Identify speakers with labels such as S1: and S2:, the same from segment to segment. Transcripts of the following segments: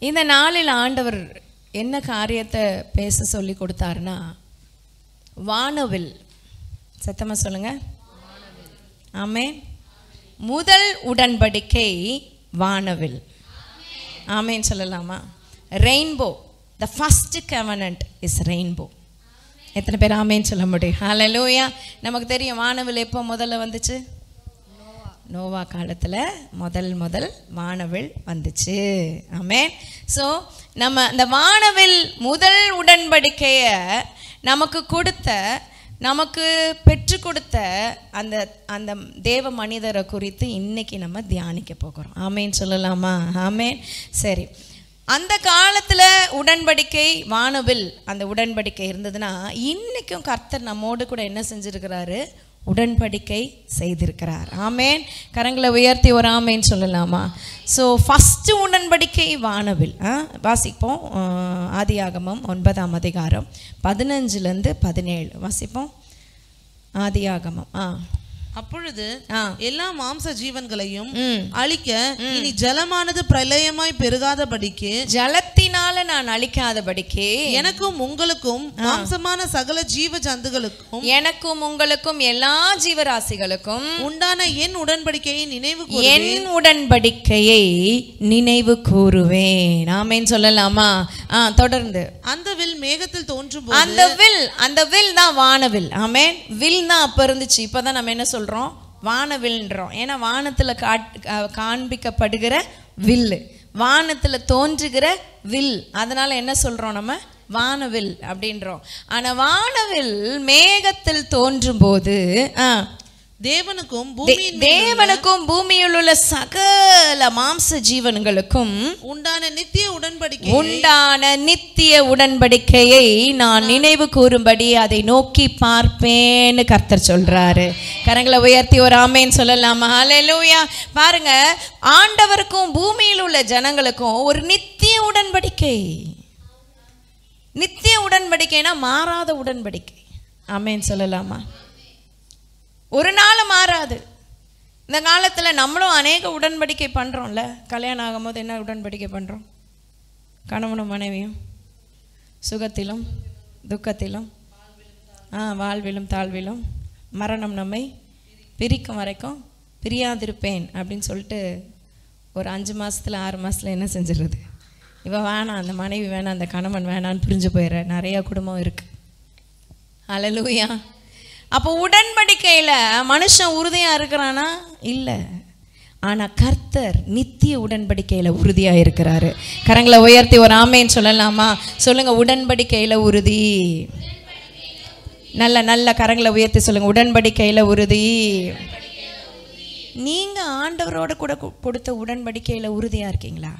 S1: இந்த நாளில் ஆண்டவர் என்ன காரியத்தை பேச சொல்லி கொடுத்தாருன்னா, வானவில். சத்தமா சொல்லுங்க, ஆமென். முதல் உடன்படிக்கை வானவில். ஆமென் சொல்லலாமா? Rainbow, the first covenant is rainbow. எத்தனை பேர் ஆமென் சொல்ல முடியும்? ஹல்லேலூயா. நமக்கு தெரியும் வானவில் எப்போ முதல்ல வந்துச்சு? நோவா காலத்தில் முதல் வானவில் வந்துச்சு. ஆமென். ஸோ நம்ம இந்த வானவில் முதல் உடன்படிக்கையை நமக்கு பெற்று கொடுத்த அந்த தேவ மனிதரை குறித்து இன்னைக்கு நம்ம தியானிக்க போகிறோம். ஆமென் சொல்லலாமா? ஆமென். சரி, அந்த காலத்தில் உடன்படிக்கை வானவில் அந்த உடன்படிக்கை இருந்ததுன்னா, இன்றைக்கும் கர்த்தர் நம்மோடு கூட என்ன செஞ்சுருக்கிறாரு? உடன்படிக்கை செய்திருக்கிறார். ஆமென். கரங்களை உயர்த்தி ஒரு ஆமென் சொல்லலாமா? ஸோ ஃபஸ்ட்டு உடன்படிக்கை வானவில். வாசிப்போம். ஆதியாகமம் 9ஆம் அதிகாரம் 15 to 17 வாசிப்போம். ஆதியாகமம்.
S2: அப்பொழுது எல்லா மாம்ச ஜீவன்களையும் அழிக்க இனி ஜலமானது பிரளயமாய் பெருகாதபடிக்கு,
S1: ஜலத்தினால நான் அழிக்காதபடிக்கு,
S2: எனக்கும் உங்களுக்கும் மாம்சமான சகல ஜீவ ஜந்துகளுக்கும்,
S1: எனக்கும் உங்களுக்கும் எல்லா ஜீவராசிகளுக்கும் உண்டான
S2: என் உடன்படிக்கையை
S1: நினைவு கூறுவேன். ஆமென் சொல்லலாமா? தொடர்ந்து.
S2: அந்த வில் மேகத்தில் தோன்றும்
S1: அந்த வில் தான் வானவில். ஆமென். வில் தான் அப்ப இருந்துச்சு. இப்பதான் நம்ம என்ன சொல்றோம்? வானவில்ன்றோம். ஏன்னா வானத்துல காண்பிக்கப்படுகிற வில்லு, வானத்துல தோன்றுகிற வில். அதனால என்ன சொல்றோம்? நம்ம வானவில் அப்படின்றோம். ஆனா வானவில் மேகத்தில் தோன்றும் போது தேவனுக்கும் பூமியில் உள்ள சகல மாம்ச ஜீவன்களுக்கும் உண்டான நித்திய உடன்படிக்கையை நான் நினைவு கூறும்படி அதை நோக்கி பார்ப்பேன்னு கர்த்தர் சொல்றாரு. கரங்களை உயர்த்தி ஒரு ஆமென் சொல்லலாமா? ஹல்லேலூயா. பாருங்க, ஆண்டவருக்கும் பூமியில் உள்ள ஜனங்களுக்கும் ஒரு நித்திய உடன்படிக்கை. நித்திய உடன்படிக்கைனா மாறாத உடன்படிக்கை. ஆமென் சொல்லலாமா? ஒரு நாள் மாறாது. இந்த காலத்தில் நம்மளும் அநேக உடன்படிக்கை பண்ணுறோம்ல. கல்யாணம் ஆகும்போது என்ன உடன்படிக்கை பண்ணுறோம்? கணவனும் மனைவியும் சுகத்திலும் துக்கத்திலும், வாழ்விலும் தாழ்விலும், மரணம் நம்மை பிரிக்கும் வரைக்கும் பிரியாதிருப்பேன் அப்படின்னு சொல்லிட்டு ஒரு 5 மாதத்தில் 6 மாதத்தில் என்ன செஞ்சிடுறது? இவன் வேணாம், அந்த மனைவி வேணாம், அந்த கணவன் வேணான்னு பிரிஞ்சு போயிடுற நிறையா குடும்பம் இருக்குது. ஹல்லேலூயா. அப்போ உடன்படிக்கையில் மனுஷன் உறுதியாக இருக்கிறானா? இல்லை. ஆனால் கர்த்தர் நித்திய உடன்படிக்கையில் உறுதியாக இருக்கிறாரு. கரங்களை உயர்த்தி ஒரு ஆமென் சொல்லலாமா? சொல்லுங்க, உடன்படிக்கையில் உறுதி. நல்ல கரங்களை உயர்த்தி சொல்லுங்க, உடன்படிக்கையில் உறுதி. நீங்கள் ஆண்டவரோட கூட கொடுத்த உடன்படிக்கையில் உறுதியாக இருக்கீங்களா?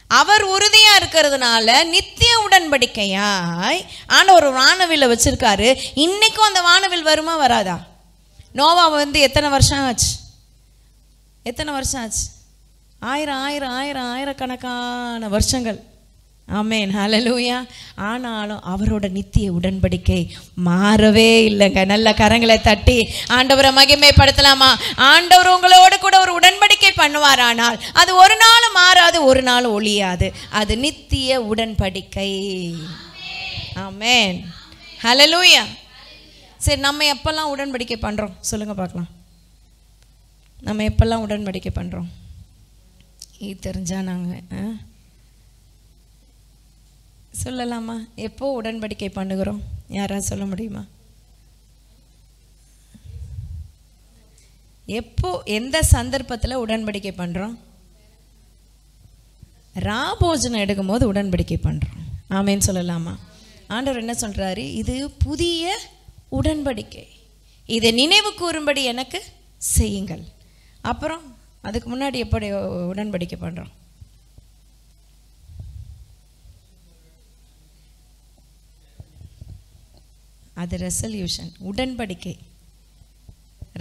S1: அவர் உறுதியா இருக்கிறதுனால நித்திய உடன்படிக்கையாய் ஆண்டவர் ஒரு வானவில்லை வச்சிருக்காரு. இன்னைக்கும் அந்த வானவில் வருமா வராதா? நோவா எத்தனை வருஷம் ஆச்சு? ஆயிரக்கணக்கான வருஷங்கள். ஆமென் ஹல்லேலூயா. ஆனாலும் அவரோட நித்திய உடன்படிக்கை மாறவே இல்லைங்க. நல்ல கரங்களை தட்டி ஆண்டவரை மகிமைப்படுத்தலாமா? ஆண்டவர் உங்களோட கூட ஒரு உடன்படிக்கை பண்ணுவாரானால் அது ஒரு நாள் மாறாது, ஒரு நாள் ஒழியாது. அது நித்திய உடன்படிக்கை. ஆமென் ஹல்லேலூயா. சரி, நம்ம எப்பெல்லாம் உடன்படிக்கை பண்ணுறோம் சொல்லுங்க பார்க்கலாம். நம்ம எப்பெல்லாம் உடன்படிக்கை பண்ணுறோம்? இது தெரிஞ்சா நாங்கள் சொல்லலாமா? எப்போ உடன்படிக்கை பண்ணுகிறோம்? யாராவது சொல்ல முடியுமா? எப்போ, எந்த சந்தர்ப்பத்தில் உடன்படிக்கை பண்ணுறோம்? ராபோஜனம் எடுக்கும் போது உடன்படிக்கை பண்ணுறோம். ஆமென் சொல்லலாமா? ஆண்டவர் என்ன சொல்கிறாரு? இது புதிய உடன்படிக்கை, இதை நினைவு கூறும்படி எனக்கு செய்யுங்கள். அப்புறம் அதுக்கு முன்னாடி எப்படி உடன்படிக்கை பண்ணுறோம்? அது ரெசல்யூஷன். உடன்படிக்கை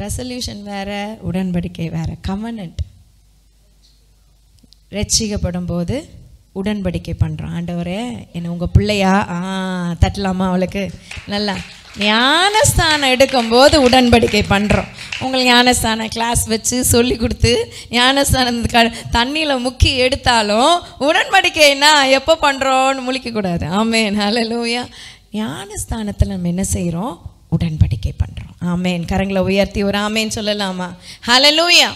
S1: ரெசல்யூஷன் வேற, உடன்படிக்கை வேற. கவனன்ட். ரட்சிக்கப்படும் போது உடன்படிக்கை பண்ணுறோம். ஆண்டவரே என்ன உங்கள் பிள்ளையா தட்டலாமா? அவளுக்கு நல்லா ஞானஸ்தானம் எடுக்கும்போது உடன்படிக்கை பண்ணுறோம். உங்களுக்கு ஞானஸ்தானம் கிளாஸ் வச்சு சொல்லி கொடுத்து ஞானஸ்தானம் தண்ணியில் முக்கி எடுத்தாலும் உடன்படிக்கைன்னா எப்போ பண்ணுறோன்னு முழிக்கக்கூடாது. ஆமேன், ஹல்லேலூயா. ஞானஸ்தானத்தில் நம்ம என்ன செய்கிறோம்? உடன்படிக்கை பண்ணுறோம். ஆமேன். கரங்களை உயர்த்தி ஒரு ஆமேன் சொல்லலாமா? ஹல்லேலூயா.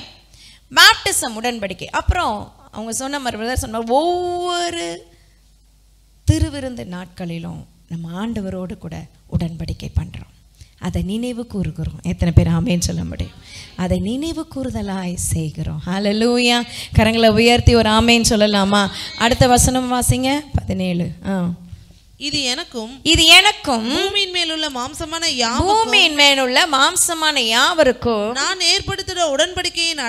S1: பேப்டிசம் உடன்படிக்கை. அப்புறம் அவங்க சொன்ன மாதிரி சொன்னார், ஒவ்வொரு திருவிருந்து நாட்களிலும் நம்ம ஆண்டவரோடு கூட உடன்படிக்கை பண்ணுறோம். அதை நினைவு கூறுகிறோம். எத்தனை பேர் ஆமேன்னு சொல்ல முடியும்? அதை நினைவு கூறுதலாய் செய்கிறோம். ஹல்லேலூயா. கரங்களை உயர்த்தி ஒரு ஆமேன்னு சொல்லலாமா? அடுத்த வசனம் வாசிங்க, 17.
S2: இது எனக்கும்
S1: பூமியின்
S2: மேலுள்ள
S1: மாம்சமான யாவருக்கும்
S2: நான் ஏற்படுத்தின உடன்படிக்கையின்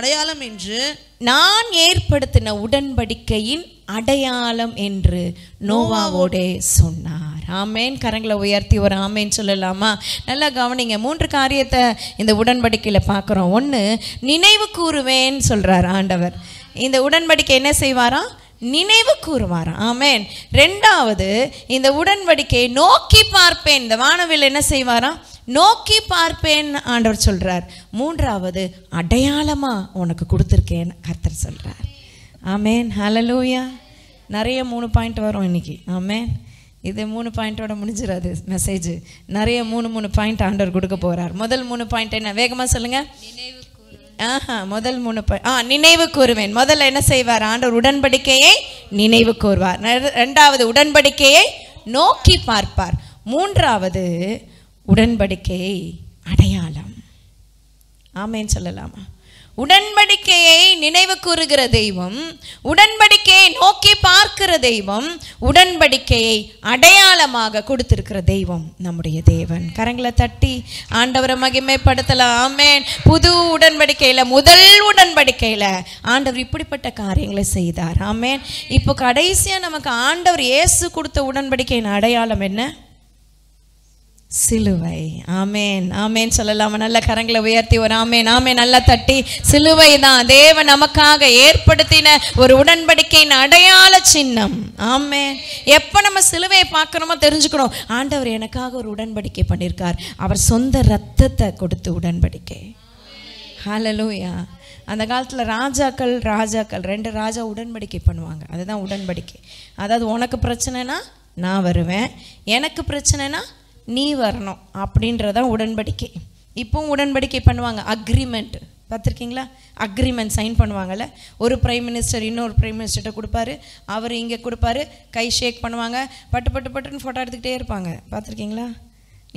S2: அடையாளம் என்று
S1: நோவாவோடே சொன்னார். ஆமேன். கரங்களை உயர்த்தி ஒரு ஆமேன் சொல்லலாமா? நல்லா கவனிங்க. 3 காரியத்தை இந்த உடன்படிக்கையில் பார்க்குறோம். 1, நினைவு கூறுவேன் சொல்றார் ஆண்டவர். இந்த உடன்படிக்கை என்ன செய்வாரா? நினைவு கூறுவார். ஆமேன். 2வது, இந்த உடன்படிக்கையை நோக்கி பார்ப்பேன். இந்த வானவில் என்ன செய்வாரா? நோக்கி பார்ப்பேன் ஆண்டவர் சொல்றார். 3வது, அடையாளமா உனக்கு கொடுத்துருக்கேன் கர்த்தர் சொல்றார். ஆமேன், ஹல்லேலூயா. நிறைய 3 பாயிண்ட் வரும் இன்னைக்கு. ஆமேன். இது 3 பாயிண்டோட முடிஞ்சிடாது மெசேஜ். நிறைய 3 பாயிண்ட் ஆண்டவர் கொடுக்க போறார். முதல் 3 பாயிண்ட் என்ன? வேகமா சொல்லுங்க. முதல் 3 நினைவு கூறுவேன். முதல்ல என்ன செய்வார் ஆண்டவர்? உடன்படிக்கையை நினைவு கூறுவார். 2வது, உடன்படிக்கையை நோக்கி பார்ப்பார். 3வது, உடன்படிக்கையை அடையாளம். ஆமேன் சொல்லலாமா? உடன்படிக்கையை நினைவு கூறுகிற தெய்வம், உடன்படிக்கையை நோக்கி பார்க்கிற தெய்வம், உடன்படிக்கையை அடையாளமாக கொடுத்திருக்கிற தெய்வம் நம்முடைய தேவன். கரங்களை தட்டி ஆண்டவரை மகிமைப்படுத்தலாம். ஆமேன். புது உடன்படிக்கையில, முதல் உடன்படிக்கையில ஆண்டவர் இப்படிப்பட்ட காரியங்களை செய்தார். ஆமேன். இப்போ கடைசியா நமக்கு ஆண்டவர் இயேசு கொடுத்த உடன்படிக்கையின் அடையாளம் என்ன? சிலுவை. ஆமேன், ஆமேன் சொல்லலாமா? நல்ல கரங்களை உயர்த்தி ஒரு ஆமேன், ஆமேன் நல்லா தட்டி. சிலுவை தான் தேவன் நமக்காக ஏற்படுத்தின ஒரு உடன்படிக்கையின் அடையாள சின்னம். ஆமேன். எப்போ நம்ம சிலுவையை பார்க்கணுமோ தெரிஞ்சுக்கணும், ஆண்டவர் எனக்காக ஒரு உடன்படிக்கை பண்ணியிருக்கார். அவர் சொந்த ரத்தத்தை கொடுத்து உடன்படிக்கை. ஹல்லேலூயா. அந்த காலத்தில் ராஜாக்கள் 2 ராஜா உடன்படிக்கை பண்ணுவாங்க. அதுதான் உடன்படிக்கை. அதாவது உனக்கு பிரச்சனைனா நான் வருவேன், எனக்கு பிரச்சனைனா நீ வரணும் அப்படின்றதான் உடன்படிக்கை. இப்போவும் உடன்படிக்கை பண்ணுவாங்க. அக்ரிமெண்ட் பார்த்துருக்கீங்களா? அக்ரிமெண்ட் சைன் பண்ணுவாங்கள்ல. ஒரு பிரைம் மினிஸ்டர் இன்னொரு பிரைம் மினிஸ்டர்கிட்ட கொடுப்பாரு, அவர் இங்கே கொடுப்பாரு, கை ஷேக் பண்ணுவாங்க, பட்டுன்னு ஃபோட்டோ எடுத்துக்கிட்டே இருப்பாங்க. பார்த்துருக்கீங்களா?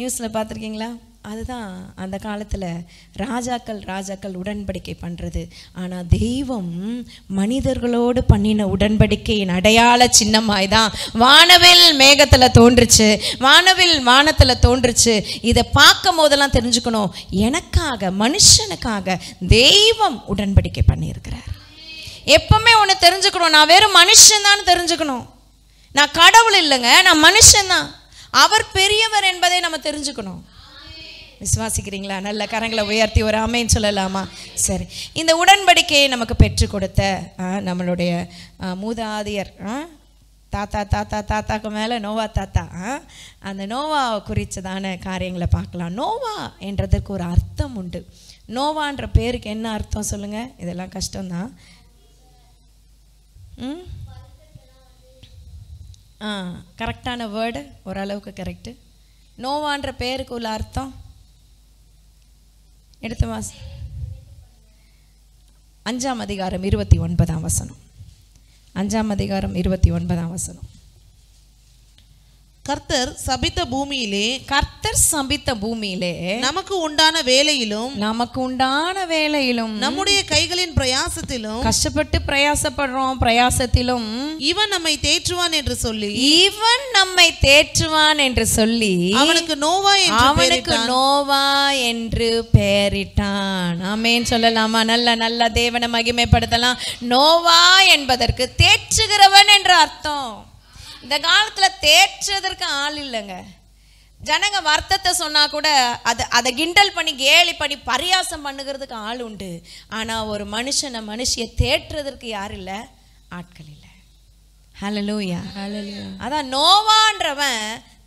S1: நியூஸில் பார்த்துருக்கீங்களா? அதுதான் அந்த காலத்தில் ராஜாக்கள் உடன்படிக்கை பண்ணுறது. ஆனால் தெய்வம் மனிதர்களோடு பண்ணின உடன்படிக்கையின் அடையாள சின்னமாய் தான் வானவில் மேகத்தில் தோன்றுச்சு, வானத்தில் தோன்றுச்சு. இதை பார்க்கும் போதெல்லாம் தெரிஞ்சுக்கணும், எனக்காக, மனுஷனுக்காக தெய்வம் உடன்படிக்கை பண்ணியிருக்கிறார். எப்பவுமே ஒன்று தெரிஞ்சுக்கணும், நான் வெறும் மனுஷன்தான் தெரிஞ்சுக்கணும். நான் கடவுள் இல்லைங்க, நான் மனுஷன்தான். அவர் பெரியவர் என்பதை நம்ம தெரிஞ்சுக்கணும். விசுவாசிக்கிறீங்களா? நல்ல கரங்களை உயர்த்தி ஒரு ஆமேன்னு சொல்லலாமா? சரி. இந்த உடன்படிக்கையை நமக்கு பெற்றுக் கொடுத்த நம்மளுடைய மூதாதையர், தாத்தாக்கு மேலே நோவா தாத்தா, அந்த நோவா குறித்ததான காரியங்களை பார்க்கலாம். நோவா என்றதற்கு ஒரு அர்த்தம் உண்டு. நோவான்ற பேருக்கு என்ன அர்த்தம் சொல்லுங்க? இதெல்லாம் கஷ்டம்தான். கரெக்டான வேர்டு, ஓரளவுக்கு கரெக்டு. நோவான்ற பேருக்கு உள்ள அர்த்தம் எடுத்து வாசி. 5ஆம் அதிகாரம் 29ஆம் வசனம். 5ஆம் அதிகாரம் 29ஆம் வசனம். கர்த்தர் சபித்த பூமியிலே நமக்கு உண்டான வேலையிலும் நம்முடைய கைகளின் பிரயாசத்திலும், கஷ்டப்பட்டு பிரயாசத்திலும் இவன் நம்மை தேற்றுவான் என்று சொல்லி அவனுக்கு நோவா என்று பெயரிட்டான். ஆமென் சொல்லலாமா? நல்ல தேவனை மகிமைப்படுத்தலாம். நோவா என்பதற்கு தேற்றுகிறவன் என்ற அர்த்தம். இந்த காலத்தில் தேற்றுறதற்கு ஆள் இல்லைங்க. ஜனங்க வருத்தத்தை சொன்னால் கூட அதை கிண்டல் பண்ணி கேலி பண்ணி பரியாசம் பண்ணுகிறதுக்கு ஆள் உண்டு. ஆனால் ஒரு மனுஷியை தேற்றுறதற்கு யார் இல்லை? ஆட்கள் இல்லை. ஹல்லேலூயா. அதான் நோவான்றவன்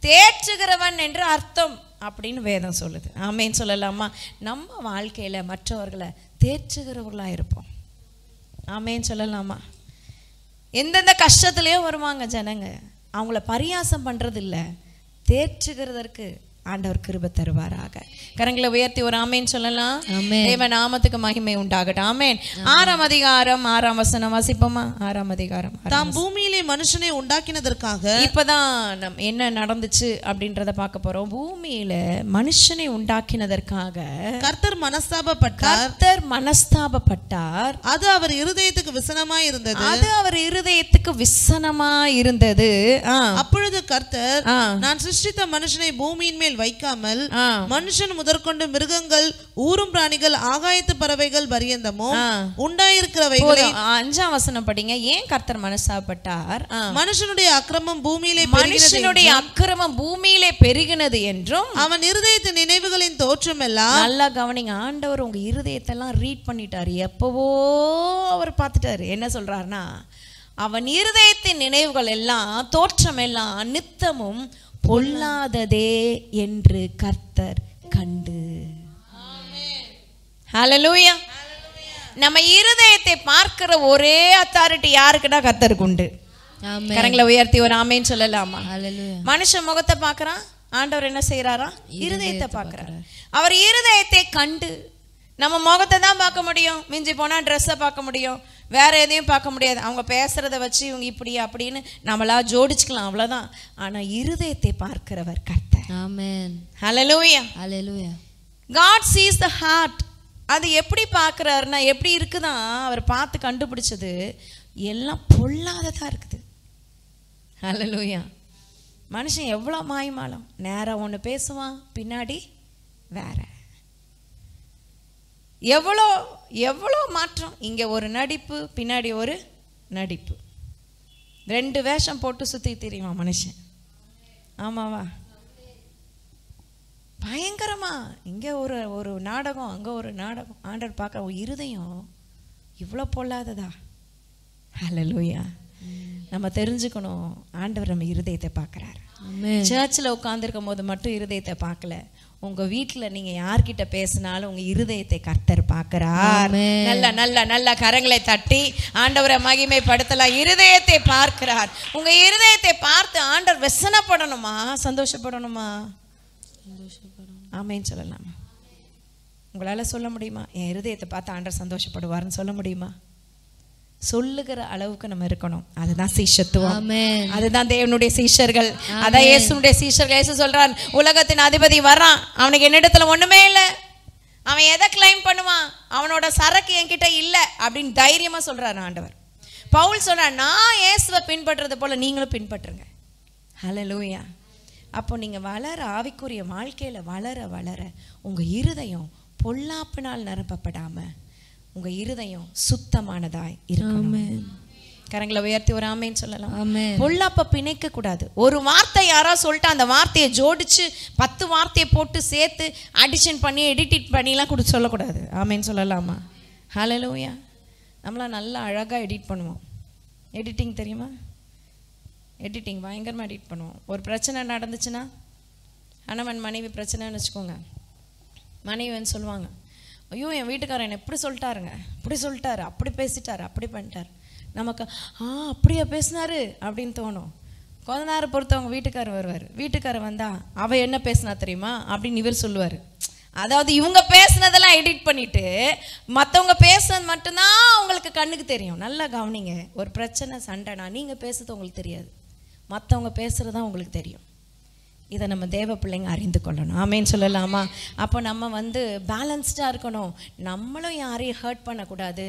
S1: தேற்றுகிறவன் என்று அர்த்தம். அப்படின்னு வேதம் சொல்லுது. ஆமேன்னு சொல்லலாமா? நம்ம வாழ்க்கையில் மற்றவர்களை தேற்றுகிறவர்களாக இருப்போம். ஆமேன்னு சொல்லலாமா? எந்தெந்த கஷ்டத்துலேயும் வருவாங்க ஜனங்க, அவங்கள பரியாசம் பண்ணுறது இல்லை, தேற்றுகிறதற்கு ஆண்டவர் கிருபை தருவாராக. கரங்களை உயர்த்தி ஒரு ஆமேன் சொல்லலாம். தேவ நாமத்துக்கு மகிமை உண்டாகட்டும். ஆமேன். 6ஆம் அதிகாரம் 6ஆம் வசனம் வாசிப்போமா? 6ஆம் அதிகாரம்.
S2: தாம் பூமியிலே மனுஷனை உண்டாக்கினதற்காக,
S1: இப்பதான் என்ன நடந்துச்சு அப்படின்றத பார்க்க போறோம். பூமியில மனுஷனை உண்டாக்கினதற்காக
S2: கர்த்தர் மனஸ்தாபப்பட்டார். அது அவர் இருதயத்துக்கு விசனமாய் இருந்தது. அப்பொழுது கர்த்தர், நான் சிருஷ்டித்த மனுஷனை பூமியின் மேல் வைக்காமல் மனுஷன் முதற்கொண்டு மிருகங்கள், ஊரும் பிராணிகள், ஆகாயத்து பறவைகள் பரியந்தமும் உண்டாயிருக்கிறவைகளை.
S1: 5ஆம் வசனம் படிங்க. ஏன் கர்த்தர் மனஸ்தாபப்பட்டார்?
S2: மனுஷனுடைய அக்கிரமம் பூமியிலே பெருகினது என்றும் அவன் இருதயத்தின் நினைவுகளின் தோற்றம் எல்லாம்.
S1: நல்லா கவனிங்க. ஆண்டவர் உங்க இருதயத்தெல்லாம் ரீட் பண்ணிட்டாரு. எப்பவோ அவர் பார்த்துட்டாரு. என்ன சொல்றாருன்னா, அவன் இருதயத்தின் நினைவுகள் எல்லாம் தோற்றம் எல்லாம் நித்தமும் பொல்லாததே என்று கர்த்தர் கண்டு. ஹல்லேலூயா. நம்ம இருதயத்தை பார்க்கிற ஒரே அத்தாரிட்டி யாருக்குன்னா கர்த்தருக்கு உண்டு. கரங்களை உயர்த்தி ஒரு ஆமேன்னு சொல்லலாமா? மனுஷன் முகத்தை பார்க்கறான், ஆண்டவர் என்ன செய்யறாரா? இருதயத்தை பார்க்கிறார். அவர் இருதயத்தை கண்டு. நம்ம முகத்தை தான் பார்க்க முடியும், மிஞ்சி போனா ட்ரெஸ்ஸை பார்க்க முடியும், வேற எதையும் பார்க்க முடியாது. அவங்க பேசுறத வச்சு இவங்க இப்படி அப்படின்னு நம்மளா ஜோடிச்சுக்கலாம், அவ்வளவுதான். ஆனா இருதயத்தை பார்க்கிறவர் கர்த்தர். ஆமென். ஹல்லேலூயா. ஹல்லேலூயா. God sees the heart. அது எப்படி பார்க்கறாருன்னா, எப்படி இருக்குதான் அவர் பார்த்து கண்டுபிடிச்சது, எல்லாம் பொல்லாததா இருக்குது. ஹல்லேலூயா. மனுஷன் எவ்வளோ மாய்மாலம், நேரா ஒன்று பேசுவான், பின்னாடி வேற. எவ்வளோ எவ்வளோ மாற்றம். இங்கே ஒரு நடிப்பு, பின்னாடி ஒரு நடிப்பு, 2 வேஷம் போட்டு சுற்றி தெரியுமா மனுஷன்? ஆமாவா? பயங்கரமா. இங்கே ஒரு நாடகம், அங்கே ஒரு நாடகம். ஆண்டவர் பார்க்க இருதயம் இவ்வளோ பொல்லாததா? ஹல்லேலூயா. நம்ம தெரிஞ்சுக்கணும், ஆண்டவர் நம்ம இருதயத்தை பார்க்குறாரு. சர்ச்சில் உட்காந்துருக்கும் போது மட்டும் இருதயத்தை பார்க்கல, உங்க வீட்டுல நீங்க யார்கிட்ட பேசினாலும் உங்க இருதயத்தை கர்த்தர் பார்க்கிறார். நல்ல நல்ல நல்ல கரங்களை தட்டி ஆண்டவரை மகிமைப்படுத்தலாம். இருதயத்தை பார்க்கிறார். உங்க இருதயத்தை பார்த்து ஆண்டவர் வெசனப்படணுமா, சந்தோஷப்படணுமா? ஆமேன்னு சொல்லலாமா? உங்களால சொல்ல முடியுமா? என் இருதயத்தை பார்த்து ஆண்டவர் சந்தோஷப்படுவார்னு சொல்ல முடியுமா? சொல்லுகிற அளவுக்கு நம்ம இருக்கணும். அதுதான் சீஷத்துவம். அதுதான் தேவனுடைய சீஷர்கள். அதான் இயேசுனுடைய சீஷர்கள். இயேசு சொல்றான், உலகத்தின் அதிபதி வர்றான், அவனுக்கு என்னிடத்துல ஒண்ணுமே இல்லை, அவன் எதை கிளைம் பண்ணுவான், அவனோட சரக்கு என்கிட்ட இல்லை அப்படின்னு தைரியமா சொல்றாரு ஆண்டவர். பவுல் சொல்றான், நான் இயேசுவை பின்பற்றுறது போல நீங்களும் பின்பற்றுங்க. ஹல்லேலூயா. அப்போ நீங்க வளர, ஆவிக்குரிய வாழ்க்கையில வளர வளர உங்க இருதயம் பொல்லாப்பினால் நிரப்பப்படாம உங்க இருதயம் சுத்தமானதாய் இருக்கணும். கரங்களை உயர்த்தி ஒரு ஆமேன்னு சொல்லலாம். பொல்லாப்ப பிணைக்க கூடாது. ஒரு வார்த்தை யாரா சொல்லிட்டு அந்த வார்த்தையை ஜோடிச்சு 10 வார்த்தையை போட்டு சேர்த்து அடிஷன் பண்ணி எடிட் பண்ணிலாம் கூட சொல்லக்கூடாது. ஆமேன்னு சொல்லலாமா? ஹல்லேலூயா. நம்மளாம் நல்லா அழகா எடிட் பண்ணுவோம். எடிட்டிங் தெரியுமா? எடிட்டிங் பயங்கரமாக எடிட் பண்ணுவோம். ஒரு பிரச்சனை நடந்துச்சுன்னா, கணவன் மனைவி பிரச்சனைன்னு வச்சுக்கோங்க, மனைவின்னு சொல்லுவாங்க, ஐயோ என் வீட்டுக்காரர் என்னை இப்படி சொல்லிட்டாருங்க, இப்படி சொல்லிட்டாரு, அப்படி பேசிட்டாரு, அப்படி பண்ணிட்டார். நமக்கு அப்படியா பேசினாரு அப்படின்னு தோணும். கொஞ்ச நேரம் பொறுத்தவங்க வீட்டுக்காரர் வருவார். வீட்டுக்காரர் வந்தா அவ என்ன பேசினா தெரியுமா அப்படின்னு இவர் சொல்லுவார். அதாவது இவங்க பேசுனதெல்லாம் எடிட் பண்ணிட்டு மற்றவங்க பேசுனது மட்டும்தான் அவங்களுக்கு கண்ணுக்கு தெரியும். நல்லா கவனிங்க. ஒரு பிரச்சனை சண்டைனா நீங்கள் பேசுறது உங்களுக்கு தெரியாது, மற்றவங்க பேசுறது தான் உங்களுக்கு தெரியும். இதை நம்ம தேவ பிள்ளைங்க அறிந்து கொள்ளணும். ஆமேன்னு சொல்லலாமா? அப்போ நம்ம பேலன்ஸ்டாக இருக்கணும். நம்மளும் யாரையும் ஹர்ட் பண்ணக்கூடாது.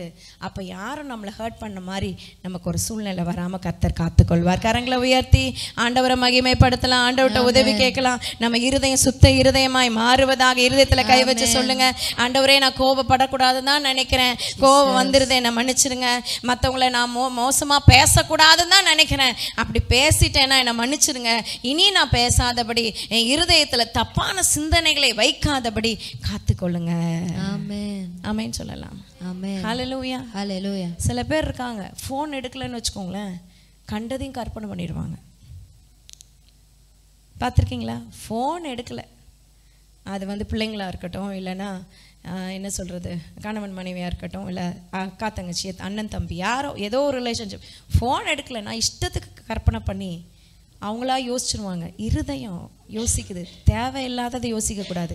S1: அப்போ யாரும் நம்மளை ஹர்ட் பண்ண மாதிரி நமக்கு ஒரு சூழ்நிலை வராமல் கர்த்தர் காத்துக்கொள்வார். கரங்களை உயர்த்தி ஆண்டவரை மகிமைப்படுத்தலாம், ஆண்டவர்கிட்ட உதவி கேட்கலாம். நம்ம இருதயம் சுத்த இருதயமாய் மாறுவதாக. இருதயத்தில் கை வச்சு சொல்லுங்க, ஆண்டவரே நான் கோபப்படக்கூடாதுன்னு தான் நினைக்கிறேன், கோபம் வந்துருது என்னை மன்னிச்சிடுங்க. மற்றவங்களை நான் மோசமாக பேசக்கூடாதுன்னு தான் நினைக்கிறேன், அப்படி பேசிட்டேன்னா என்னை மன்னிச்சிடுங்க. இனி நான் பேசாதபடி, என் இருதயத்துல தப்பான சிந்தனைகளை வைக்காதபடி காத்துக்கொள்ளுங்க. ஆமென். ஆமென் சொல்லலாம். ஆமென். ஹல்லேலூயா. ஹல்லேலூயா. சில பேர் இருக்காங்க, ஃபோன் எடுக்கலன்னு வச்சுக்கோங்களேன், கண்டதையும் கற்பனை பண்ணிடுவாங்க. பார்த்துருக்கீங்களா? ஃபோன் எடுக்கல, அது வந்து பிள்ளைங்களாக இருக்கட்டும், இல்லைன்னா என்ன சொல்கிறது, கணவன் மனைவியாக இருக்கட்டும், இல்லை அக்கா தங்கச்சி அண்ணன் தம்பி யாரோ ஏதோ ஒரு ரிலேஷன்ஷிப், ஃபோன் எடுக்கலைன்னா இஷ்டத்துக்கு கற்பனை பண்ணி அவங்களா யோசிச்சிருவாங்க. இருதயம் யோசிக்குது, தேவையில்லாததை யோசிக்கக்கூடாது,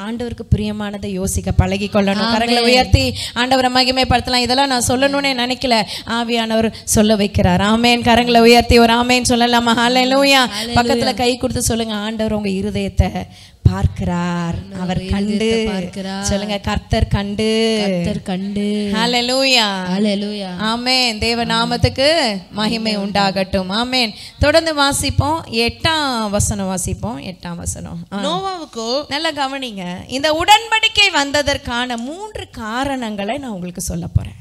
S1: ஆண்டவருக்கு பிரியமானதை யோசிக்க பழகி கொள்ளணும். கரங்களை உயர்த்தி ஆண்டவரை மகிமைப்படுத்தலாம். இதெல்லாம் நான் சொல்லணும்னு நினைக்கல, ஆவியானவர் சொல்ல வைக்கிறார். ஆமேன். கரங்களை உயர்த்தி ஒரு ஆமேன் சொல்லலாமா? ஹல்லேலூயா. பக்கத்துல கை கொடுத்து சொல்லுங்க, ஆண்டவர் உங்க இருதயத்தை பார்க்கிறார், அவர் கண்டு சொல்லுங்க, கர்த்தர் கண்டு, கர்த்தர் கண்டு. ஹல்லேலூயா, ஹல்லேலூயா. ஆமென். தேவ நாமத்துக்கு மகிமை உண்டாகட்டும். ஆமென். தொடர்ந்து வாசிப்போம். 8ஆம் வசனம் வாசிப்போம். 8ஆம் வசனம்.
S2: நோவாவுக்கோ,
S1: நல்லா கவனிங்க, இந்த உடன்படிக்கை வந்ததற்கான 3 காரணங்களை நான் உங்களுக்கு சொல்ல போறேன்.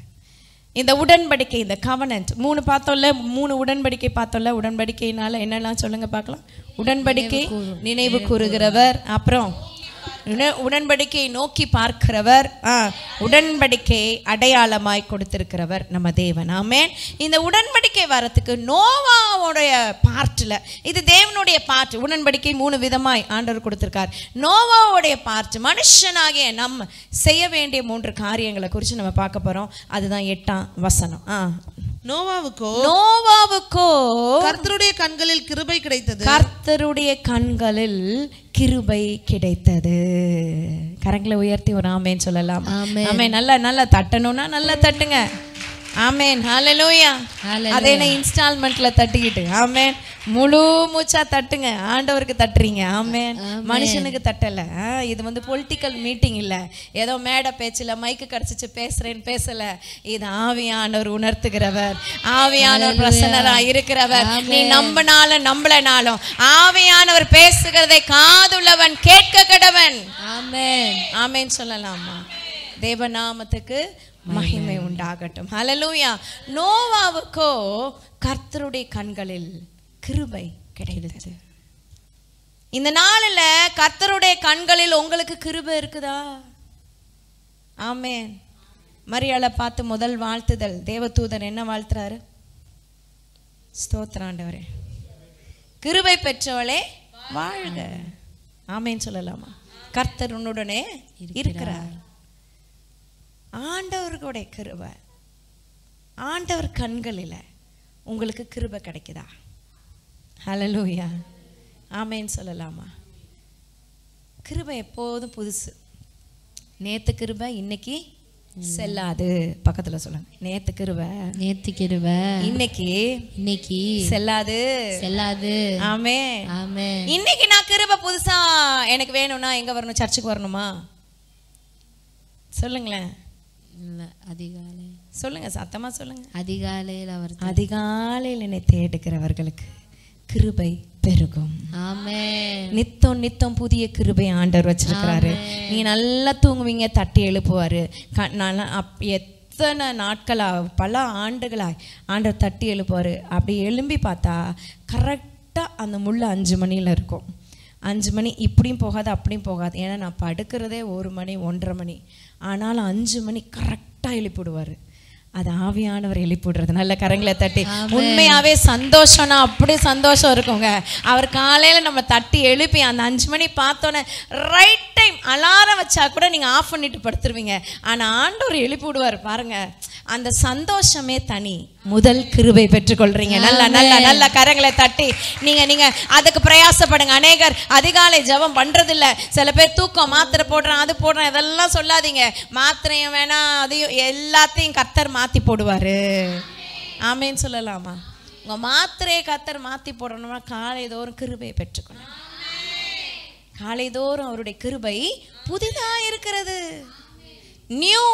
S1: இந்த உடன்படிக்கை, இந்த கவனன்ட் 3 பார்த்தோம்ல, 3 உடன்படிக்கை பார்த்தோம்ல. உடன்படிக்கையினால என்னெல்லாம் சொல்லுங்க பார்க்கலாம். உடன்படிக்கை நினைவு கூறுகிறவர், அப்புறம் உடன்படிக்கையை நோக்கி பார்க்கிறவர், உடன்படிக்கை அடையாளமாய் கொடுத்திருக்கிறவர் நம்ம தேவன். ஆமென். இந்த உடன்படிக்கை வரத்துக்கு நோவாவுடைய பார்ட்டில், இது தேவனுடைய பார்ட். உடன்படிக்கை 3 விதமாய் ஆண்டவர் கொடுத்திருக்கார். நோவாவுடைய பார்ட், மனுஷனாகிய நம்ம செய்ய வேண்டிய 3 காரியங்களை குறித்து நம்ம பார்க்க போறோம். அதுதான் 8ஆம் வசனம். நோவாவுக்கோ
S2: கர்த்தருடைய கண்களில் கிருபை கிடைத்தது.
S1: கர்த்தருடைய கண்களில் கிருபை கிடைத்தது. கரங்களை உயர்த்தி ஒரு ஆமேன் சொல்லலாம். ஆமேன். நல்லா நல்லா தட்டணும்னா நல்லா தட்டுங்க. ஆமேன். ஹல்லேலூயா. அதே என்ன இன்ஸ்டால்மெண்ட்ல தட்டிக்கிட்டு ஆமேன், முழு மூச்சா தட்டுங்க. ஆண்டவருக்கு தட்டுறீங்க. ஆமேன். மனுஷனுக்கு தட்டல. இது வந்து பொலிட்டிக்கல் மீட்டிங் இல்ல, ஏதோ மேடை பேச்சுல மைக்கு கிடைச்சிச்சு பேசுறேன்னு பேசல. இது ஆவியானவர் உணர்த்துகிறவர், ஆவியானவர் பிரசன்னரா இருக்கிறவர். நீ நம்பினாலும் நம்பலனாலும் ஆவியானவர் பேசுகிறதை காதுள்ளவன் கேட்க கடவன். ஆமேன். ஆமேன் சொல்லலாமா? தேவநாமத்துக்கு மகிமை உண்டாகட்டும். ஹல்லேலூயா. நோவாவுக்கோ கர்த்தருடைய கண்களில் கிருபை கிடைத்தது. இந்த நாளில் கர்த்தருடைய கண்களில் உங்களுக்கு கிருபை இருக்குதா? ஆமென். மரியாளை பார்த்து முதல் வாழ்த்துதல், தேவதூதன் என்ன வாழ்த்துறாரு? ஸ்தோத்திரம் ஆண்டவரே, கிருபை பெற்றவளே வாழ்க. ஆமென் சொல்லலாமா? கர்த்தர் உன்னுடனே இருக்கிறார். ஆண்டவருடைய கிருபை, ஆண்டவர் கண்களில் உங்களுக்கு கிருபை கிடைக்குதா? ஹல்லேலூயா. ஆமென் சொல்லலாமா? கிருபை எப்போதும் புதுசு. நேத்து கிருபை இன்னைக்கு செல்லாது. பக்கத்துல சொல்லுங்க, நேத்து கிருபை இன்னைக்கு செல்லாது. ஆமென். ஆமென். இன்னைக்கு நான் கிருபை புதுசா எனக்கு வேணும்னா எங்க வரணும்? சர்ச்சுக்கு வரணுமா? சொல்லுங்களேன்.
S3: அதிகாலை
S1: சொல்லுங்க, சத்தமா சொல்லுங்க.
S3: அதிகாலையில்
S1: என்னை தேடுகிறவர்களுக்கு கிருபை பெருகும்.
S3: ஆமென்.
S1: நித்தம் நித்தம் புதிய கிருபை ஆண்டவர் வச்சிருக்கிறாரு. நீ நல்லா தூங்குவீங்க, தட்டி எழுப்புவாரு. எத்தனை நாட்களா, பல ஆண்டுகளாய் ஆண்டவர் தட்டி எழுப்புவாரு. அப்படி எழும்பி பார்த்தா கரெக்டா அந்த முள்ள 5 மணியில இருக்கும். 5 மணி இப்படியும் போகாது அப்படியும் போகாது. ஏன்னா நான் படுக்கிறதே 1 மணி 1:30 மணி. ஆனாலும் 5 மணி கரெக்டாக எழுப்பிடுவார். அது ஆவியானவர் எழுப்பிடுறது. நல்ல கரங்களை தட்டி. உண்மையாகவே சந்தோஷம்னா அப்படி சந்தோஷம் இருக்குங்க. அவர் காலையில் நம்ம தட்டி எழுப்பி அந்த 5 மணி பார்த்தோன்னே ரைட் டைம் அலாரம் வச்சா கூட நீங்கள் ஆஃப் பண்ணிட்டு படுத்துருவீங்க. ஆனால் ஆண்டவர் எழுப்பி விடுவார் பாருங்க. அந்த சந்தோஷமே தனி. முதல் கிருபை பெற்றுக்கொள்றீங்க. நல்ல நல்ல நல்ல கரங்களை தட்டி நீங்க அதுக்கு பிரயாசப்படுங்க. அநேகர் அதிகாலை ஜெபம் பண்றதில்ல. சில பேர் தூக்கம் மாத்திரை போடுறேன், அது போடுறேன், இதெல்லாம் சொல்லாதீங்க. மாத்திரையும் வேணாம், அதையும் எல்லாத்தையும் கர்த்தர் மாத்தி போடுவாரு. ஆமேன்னு சொல்லலாமா? உங்க மாத்திரையை கர்த்தர் மாத்தி போடணும்னா காலை தோறும் கிருபையை பெற்றுக்கணும். காலை தோறும் அவருடைய கிருபை புதிதா இருக்கிறது. நியூ.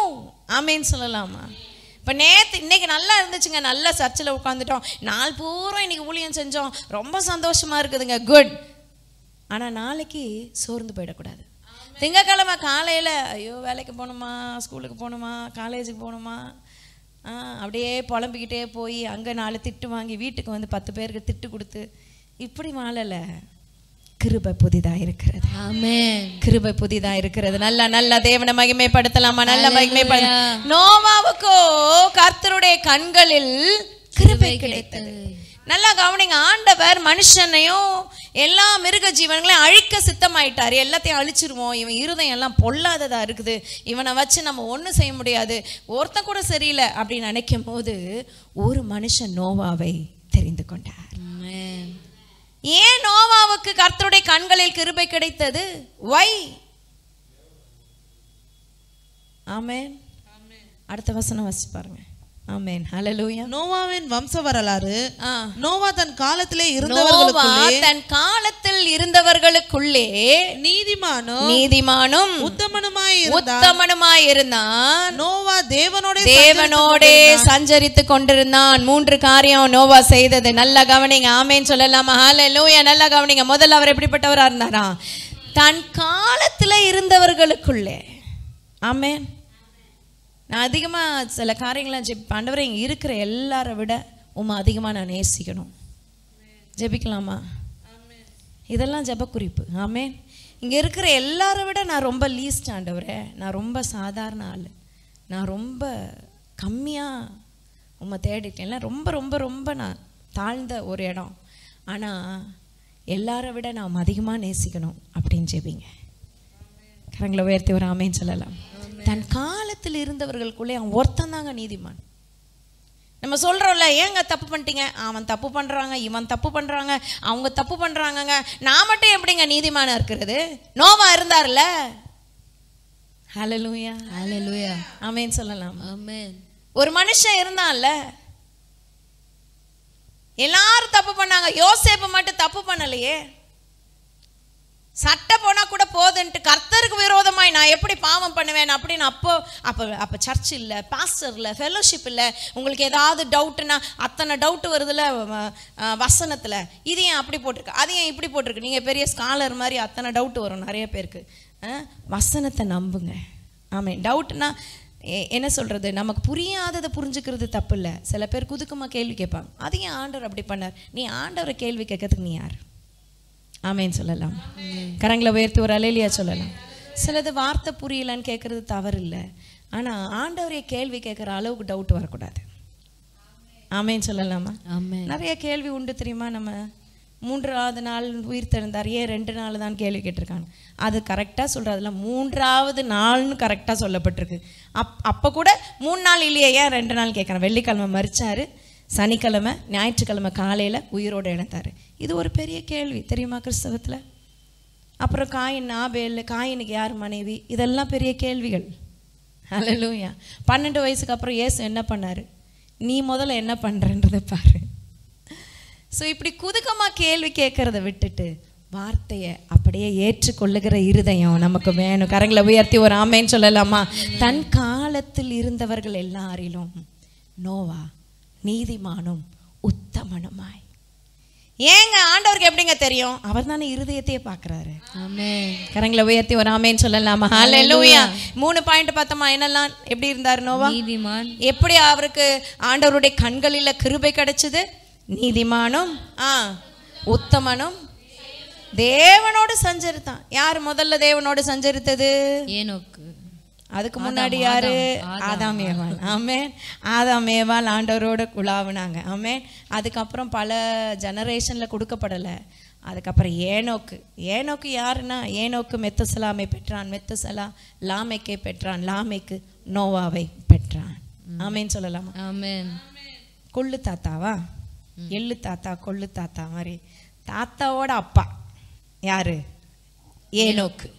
S1: ஆமேன்னு சொல்லலாமா? இப்போ இன்னைக்கு நல்லா இருந்துச்சுங்க, நல்லா சர்ச்சில் உட்காந்துட்டோம், நாள் பூரா இன்னைக்கு ஊழியம் செஞ்சோம், ரொம்ப சந்தோஷமா இருக்குதுங்க, குட். ஆனால் நாளைக்கு சோர்ந்து போயிடக்கூடாது. திங்கக்கிழமை காலையில் ஐயோ வேலைக்கு போகணுமா, ஸ்கூலுக்கு போகணுமா, காலேஜுக்கு போகணுமா, அப்படியே புலம்பிக்கிட்டே போய் அங்கே 4 திட்டு வாங்கி வீட்டுக்கு வந்து 10 பேருக்கு திட்டு கொடுத்து இப்படி வாழலை. கிருபை புதிதா இருக்கிறது.
S3: ஆமென்.
S1: கிருபை புதிதா இருக்கிறது. நல்ல நல்ல தேவனை மகிமைப்படுத்தலாமா? நல்ல மகிமைப்பட. நோவாவுக்கோ கர்த்தருடைய கண்களில் கிருபை கிடைத்தது. நல்லா கவனிங்க. ஆண்டவர் மனுஷனையும் எல்லா மிருக ஜீவன்களையும் அழிக்க சித்தமாயிட்டாரு. எல்லாத்தையும் அழிச்சிருவோம், இவன் இருதயம் எல்லாம் பொல்லாததா இருக்குது, இவனை வச்சு நம்ம ஒன்றும் செய்ய முடியாது, ஒருத்தன் கூட சரியில்லை அப்படின்னு நினைக்கும் போது ஒரு மனுஷன் நோவாவை தெரிந்து கொண்டார். ஏன் நோவாவுக்கு கர்த்தருடைய கண்களில் கிருபை கிடைத்தது? வை? ஆமென். அடுத்த வசனம் வாசிச்சு பாருங்க. ஆமென். ஹல்லேலூயா.
S2: நோவாவின் வம்ச வரலாறு. நோவா தன் காலத்திலே
S1: இருந்தவர்களுக்குள்ளே நீதிமானும் உத்தமனுமாய் இருந்தான்.
S2: நோவா
S1: தேவனோடே சஞ்சரித்து கொண்டிருந்தான். 3 காரியம் நோவா செய்தது. நல்லா கவனிங்க. ஆமென் சொல்லலாமா? ஹல்லேலூயா. நல்லா கவனிங்க. முதல்ல அவர் எப்படிப்பட்டவரா இருந்தாரா? தன் காலத்துல இருந்தவர்களுக்குள்ளே. ஆமென். நான் அதிகமாக சில காரியங்களாம் ஆண்டவரே இங்கே இருக்கிற எல்லாரை விட உம்மை அதிகமாக நான் நேசிக்கணும். ஜெபிக்கலாமா? இதெல்லாம் ஜெப குறிப்பு. ஆமென். இங்கே இருக்கிற எல்லாரை விட நான் ரொம்ப லீஸ்ட் ஆண்டவரே, நான் ரொம்ப சாதாரண ஆள், நான் ரொம்ப கம்மியாக உம்மை தேடிட்டேன்ல, ரொம்ப ரொம்ப ரொம்ப நான் தாழ்ந்த ஒரு இடம், ஆனால் எல்லாரை விட நாம் அதிகமாக நேசிக்கணும் அப்படின்னு ஜெபிங்க. கரங்களை உயர்த்தி ஒரு ஆமென் சொல்லலாம். தன் காலத்தில் இருந்தவர்களுக்குள்ளே அவன் ஒருத்தன் தாங்க நீதிமான். நம்ம சொல்கிறோம்ல, ஏங்க தப்பு பண்ணிட்டீங்க, அவன் தப்பு பண்ணுறாங்க, இவன் தப்பு பண்ணுறாங்க, அவங்க தப்பு பண்ணுறாங்கங்க, நான் மட்டும் எப்படிங்க நீதிமானா இருக்கிறது? நோவா இருந்தார்ல. ஹல்லேலூயா.
S3: ஹல்லேலூயா.
S1: ஆமென் சொல்லலாம்.
S3: ஆமென்.
S1: ஒரு மனுஷன் இருந்தான்ல, எல்லாரும் தப்பு பண்ணாங்க, யோசேப்பு மட்டும் தப்பு பண்ணலையே. சட்டை போனா கூட போதுன்ட்டு கர்த்தருக்கு விரோதமாய் நான் எப்படி பாவம் பண்ணுவேன் அப்படின்னு அப்போ சர்ச் இல்லை, பாஸ்டர் இல்லை, ஃபெலோஷிப் இல்லை. உங்களுக்கு ஏதாவது டவுட்டுன்னா அத்தனை டவுட்டு வருதுல வசனத்தில், இது ஏன் அப்படி போட்டிருக்கு, அது ஏன் இப்படி போட்டிருக்கு, நீங்கள் பெரிய ஸ்காலர் மாதிரி அத்தனை டவுட்டு வரும் நிறைய பேருக்கு. வசனத்தை நம்புங்க. ஆமாம். டவுட்னா என்ன சொல்கிறது, நமக்கு புரியாததை புரிஞ்சுக்கிறது தப்பு இல்லை. சில பேர் குதுக்கமாக கேள்வி கேட்பாங்க, அது ஏன் ஆண்டவர் அப்படி பண்ணார். நீ ஆண்டவரை கேள்வி கேட்கறதுக்கு நீ யார்? ஆமென் சொல்லலாம். கரங்களை உயர்த்தி ஒரு அல்லேலூயா சொல்லலாம். சிலது வார்த்தை புரியலன்னு கேட்கறது தவறு இல்லை, ஆனால் ஆண்டவரைய கேள்வி கேட்குற அளவுக்கு டவுட் வரக்கூடாது. ஆமென் சொல்லலாமா? நிறைய கேள்வி உண்டு தெரியுமா. நம்ம 3ஆவது நாள் உயிர் தெழுந்தார், ஏன் 2 நாள் தான் கேள்வி கேட்டிருக்காங்க. அது கரெக்டாக சொல்கிறதுல 3ஆவது நாள்னு கரெக்டாக சொல்லப்பட்டிருக்கு. அப்போ கூட 3 நாள் இல்லையே, ஏன் 2 நாள் கேட்குறேன். வெள்ளிக்கிழமை மரிச்சார், சனிக்கிழமை ஞாயிற்றுக்கிழமை காலையில் உயிரோடு இழந்தார். இது ஒரு பெரிய கேள்வி தெரியுமா கிறிஸ்தவத்தில். அப்புறம் காயினுக்கு யார் மனைவி, இதெல்லாம் பெரிய கேள்விகள். ஹல்லேலூயா. 12 வயசுக்கு அப்புறம் இயேசு என்ன பண்ணார், நீ முதல்ல என்ன பண்ணுறன்றதை பாரு. ஸோ இப்படி குதுக்கமாக கேள்வி கேட்குறத விட்டுட்டு வார்த்தையை அப்படியே ஏற்றுக்கொள்ளுகிற இருதயம் நமக்கு வேணும். கரங்களை உயர்த்தி ஒரு ஆமென் சொல்லலாமா? தன் காலத்தில் இருந்தவர்கள் எல்லாரிலும் நோவா நீதிமானும் உத்தமனுமாய். ஏங்க ஆண்டவருக்கு எப்படிங்க தெரியும்? அவர் தானே இருதயத்தையே பார்க்குறாரு.
S3: ஆமென்.
S1: கரங்களை உயர்த்தி ஒரு ஆமென் சொல்லலாமா? ஹல்லேலூயா. 3 பாயிண்ட் பார்த்தோமா, என்னெல்லாம் எப்படி இருந்தார் நோவா?
S3: நீதிமான்.
S1: எப்படி அவருக்கு ஆண்டவருடைய கண்களில் கிருபை கிடைச்சது? நீதிமானும் உத்தமனும் தேவனோடு சஞ்சரித்தான். யார் முதல்ல தேவனோடு சஞ்சரித்தது?
S3: ஏனோக்கு.
S1: அதுக்கு முன்னாடி யாரு? ஆதாம் ஏவாள். ஆமென். ஆதாம் ஏவாள் ஆண்டவரோட குழாவுனாங்க. ஆமென். அதுக்கப்புறம் பல ஜெனரேஷனில் கொடுக்கப்படலை. அதுக்கப்புறம் ஏனோக்கு யாருன்னா, ஏனோக்கு மெத்துசலாமை பெற்றான், மெத்துசலா லாமைக்கை பெற்றான், லாமைக்கு நோவாவை பெற்றான். ஆமென் சொல்லலாமா?
S3: ஆமென்.
S1: கொள்ளு தாத்தாவா, எள்ளு தாத்தா, கொள்ளு தாத்தா மாதிரி தாத்தாவோட அப்பா யாரு? ஏனோக்கு.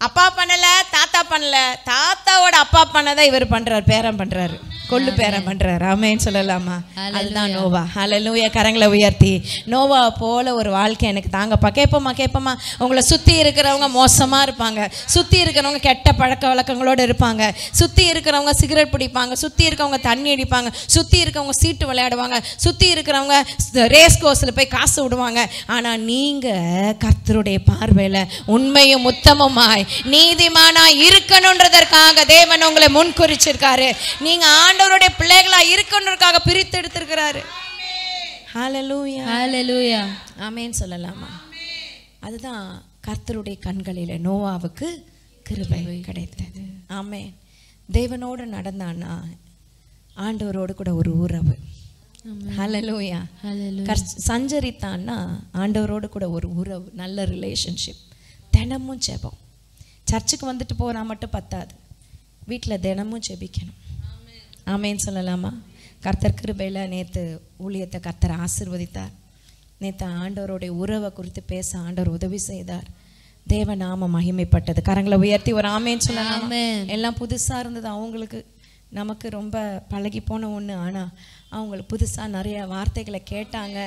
S1: அப்பா பண்ணல, தாத்தா பண்ணல, தாத்தாவோட அப்பா பண்ணதை இவர் பண்றாரு, பேரன் பண்றாரு, கொள்ளு பேரன் பண்றாரு. ஆமென் சொல்லலாமா? அதுதான் நோவா. ஹல்லேலூயா. கரங்களை உயர்த்தி நோவா போல ஒரு வாழ்க்கை எனக்கு தாங்கப்பா. கேட்போமா? உங்களை சுற்றி இருக்கிறவங்க மோசமாக இருப்பாங்க, சுற்றி இருக்கிறவங்க கெட்ட பழக்க வழக்கங்களோடு இருப்பாங்க, சுற்றி இருக்கிறவங்க சிகரெட் பிடிப்பாங்க, சுற்றி இருக்கிறவங்க தண்ணி அடிப்பாங்க, சுற்றி இருக்கிறவங்க சீட்டு விளையாடுவாங்க, சுற்றி இருக்கிறவங்க ரேஸ் கோர்ஸில் போய் காசு விடுவாங்க. ஆனால் நீங்கள் கர்த்தருடைய பார்வையில் உண்மையும் உத்தமமாய் நீதிமானாய் இருக்கணுன்றதற்காக தேவன் உங்களை முன்குறிச்சிருக்காரு. நீங்க ஆண்டவருடைய பிள்ளைகளா இருக்கணுன்றதுக்காக பிரித்து எடுத்திருக்கிறாரு. ஹல்லேலூயா. ஹல்லேலூயா. ஆமென் சொல்லலாமா? அதுதான் கர்த்தருடைய கண்களில் நோவாவுக்கு கிருபை கிடைத்தது. ஆமென். தேவனோடு நடந்தான்னா ஆண்டவரோடு கூட ஒரு உறவு. ஹல்லேலூயா. சஞ்சரித்தான்னா ஆண்டவரோடு கூட ஒரு உறவு, நல்ல ரிலேஷன்ஷிப், தினமும் ஜெபம். சர்ச்சுக்கு வந்துட்டு போனால் மட்டும் பத்தாது, வீட்டில் தினமும் ஜெபிக்கணும். ஆமேன்னு சொல்லலாமா? கர்த்தர் கிருபையில் நேற்று ஊழியத்தை கர்த்தர் ஆசீர்வதித்தார். நேற்று ஆண்டவருடைய உறவை குறித்து பேச ஆண்டவர் உதவி செய்தார். தேவ நாம மகிமைப்பட்டது. கரங்களை உயர்த்தி ஒரு ஆமேன்னு சொல்லலாம். எல்லாம் புதுசாக இருந்தது அவங்களுக்கு, நமக்கு ரொம்ப பழகி போன ஒன்று. ஆனால் அவங்களுக்கு புதுசாக நிறைய வார்த்தைகளை கேட்டாங்க.